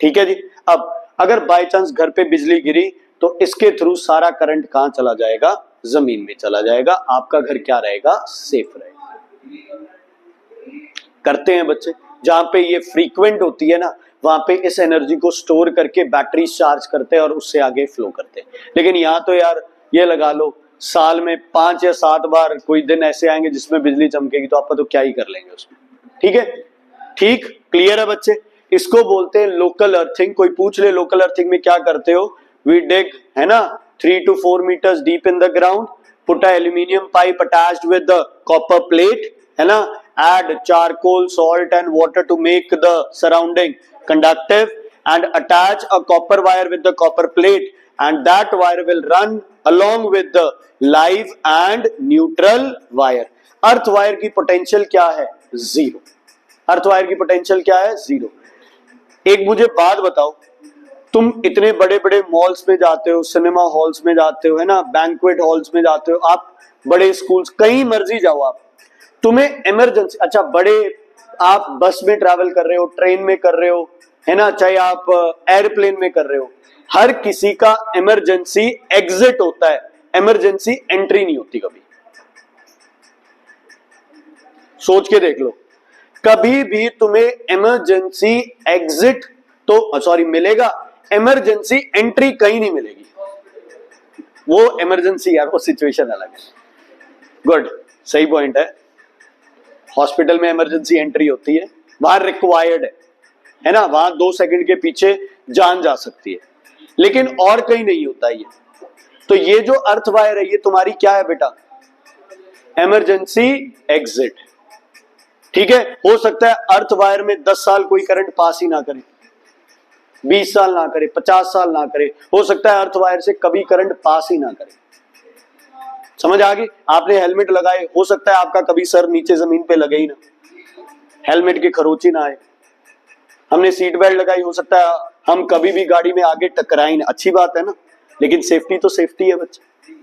A: ठीक है जी। अब अगर बाय चांस घर पे बिजली गिरी तो इसके थ्रू सारा करंट कहां चला जाएगा? जमीन में चला जाएगा। आपका घर क्या रहेगा? सेफ रहेगा। करते हैं बच्चे। जहां पे ये फ्रीक्वेंट होती है ना, वहां पे इस एनर्जी को स्टोर करके बैटरी चार्ज करते हैं और उससे आगे फ्लो करते हैं। लेकिन यहाँ तो यार ये लगा लो साल में 5 या 7 बार कोई दिन ऐसे आएंगे जिसमें बिजली चमकेगी, तो आपका तो क्या ही कर लेंगे उसमें। ठीक है, ठीक क्लियर है बच्चे। इसको बोलते हैं लोकल अर्थिंग। कोई पूछ ले लोकल अर्थिंग में क्या करते हो? वी डिग, है ना, 3 to 4 meters deep in the ground, put a aluminium pipe attached with the copper plate, है ना, add charcoal, salt and water to make the surrounding conductive and attach a copper wire with the copper plate and that wire will run along with the live and neutral wire. Earth wire की potential क्या है? Zero. Earth wire की potential क्या है? Zero. एक मुझे बात बताओ, तुम इतने बड़े बड़े मॉल्स में जाते हो, सिनेमा हॉल्स में जाते हो, है ना, बैंक्वेट हॉल्स में जाते हो, आप बड़े स्कूल्स, कहीं मर्जी जाओ आप, तुम्हें इमरजेंसी, अच्छा बड़े आप बस में ट्रैवल कर रहे हो, ट्रेन में कर रहे हो, है ना, चाहे आप एयरप्लेन में कर रहे हो, हर किसी का इमरजेंसी एग्जिट होता है, इमरजेंसी एंट्री नहीं होती कभी। सोच के देख लो, कभी भी तुम्हें इमरजेंसी एग्जिट तो सॉरी मिलेगा, इमरजेंसी एंट्री कहीं नहीं मिलेगी। वो इमरजेंसी यार, वो सिचुएशन अलग है। गुड, सही पॉइंट है। हॉस्पिटल में इमरजेंसी एंट्री होती है, वहां रिक्वायर्ड है ना, वहां 2 सेकंड के पीछे जान जा सकती है, लेकिन और कहीं नहीं होता ये। तो ये जो अर्थ वायर है ये तुम्हारी क्या है बेटा? Emergency exit. ठीक है, हो सकता है अर्थ वायर में 10 साल कोई करंट पास ही ना करे, 20 साल ना करे, 50 साल ना करे, हो सकता है अर्थ वायर से कभी करंट पास ही ना करे। समझ आ गई? आपने हेलमेट लगाए, हो सकता है आपका कभी सर नीचे जमीन पे लगे ही ना, हेलमेट की खरोंची ना आए। हमने सीट बेल्ट लगाई, हो सकता है हम कभी भी गाड़ी में आगे टकराए ना, अच्छी बात है ना, लेकिन सेफ्टी तो सेफ्टी है बच्चे।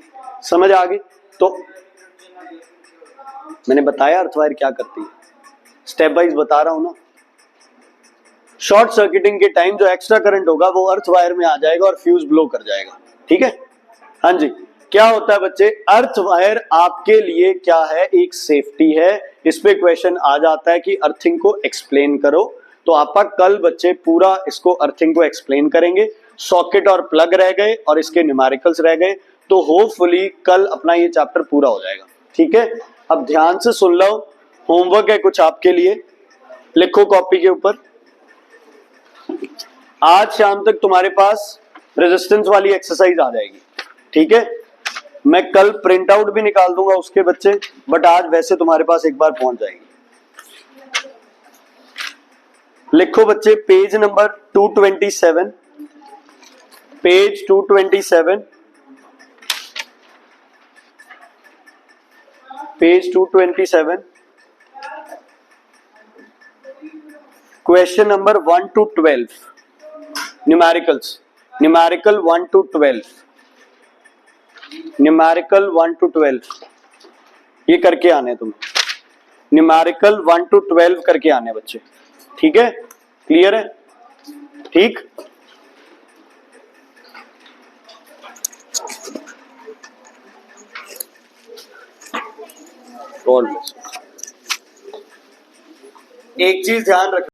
A: समझ आ गई? तो मैंने बताया अर्थ वायर क्या करती है, स्टेप वाइज बता रहा हूं ना। शॉर्ट सर्किटिंग के टाइम जो एक्स्ट्रा करंट होगा वो अर्थ वायर में आ जाएगा और फ्यूज ब्लो कर जाएगा। ठीक है, हाँ जी। क्या होता है बच्चे? अर्थ वायर आपके लिए क्या है? एक सेफ्टी है। इस पे क्वेश्चन आ जाता है कि अर्थिंग को एक्सप्लेन करो, तो आपका कल बच्चे पूरा इसको अर्थिंग को एक्सप्लेन करेंगे। सॉकेट और प्लग रह गए और इसके न्यूमेरिकल्स रह गए, तो होपफुली कल अपना ये चैप्टर पूरा हो जाएगा। ठीक है, अब ध्यान से सुन लो, होमवर्क है कुछ आपके लिए, लिखो कॉपी के ऊपर। आज शाम तक तुम्हारे पास रेजिस्टेंस वाली एक्सरसाइज आ जाएगी। ठीक है, मैं कल प्रिंट आउट भी निकाल दूंगा उसके बच्चे, बट आज वैसे तुम्हारे पास एक बार पहुंच जाएगी। लिखो बच्चे page number 227, page 227, page 227, question number 1 to 12, numericals, numerical 1 to 12, numerical 1 to 12 ये करके आने तुम्हें, न्यूमेरिकल 1 to 12 करके आने बच्चे। ठीक है, क्लियर है? ठीक, एक चीज ध्यान रखना,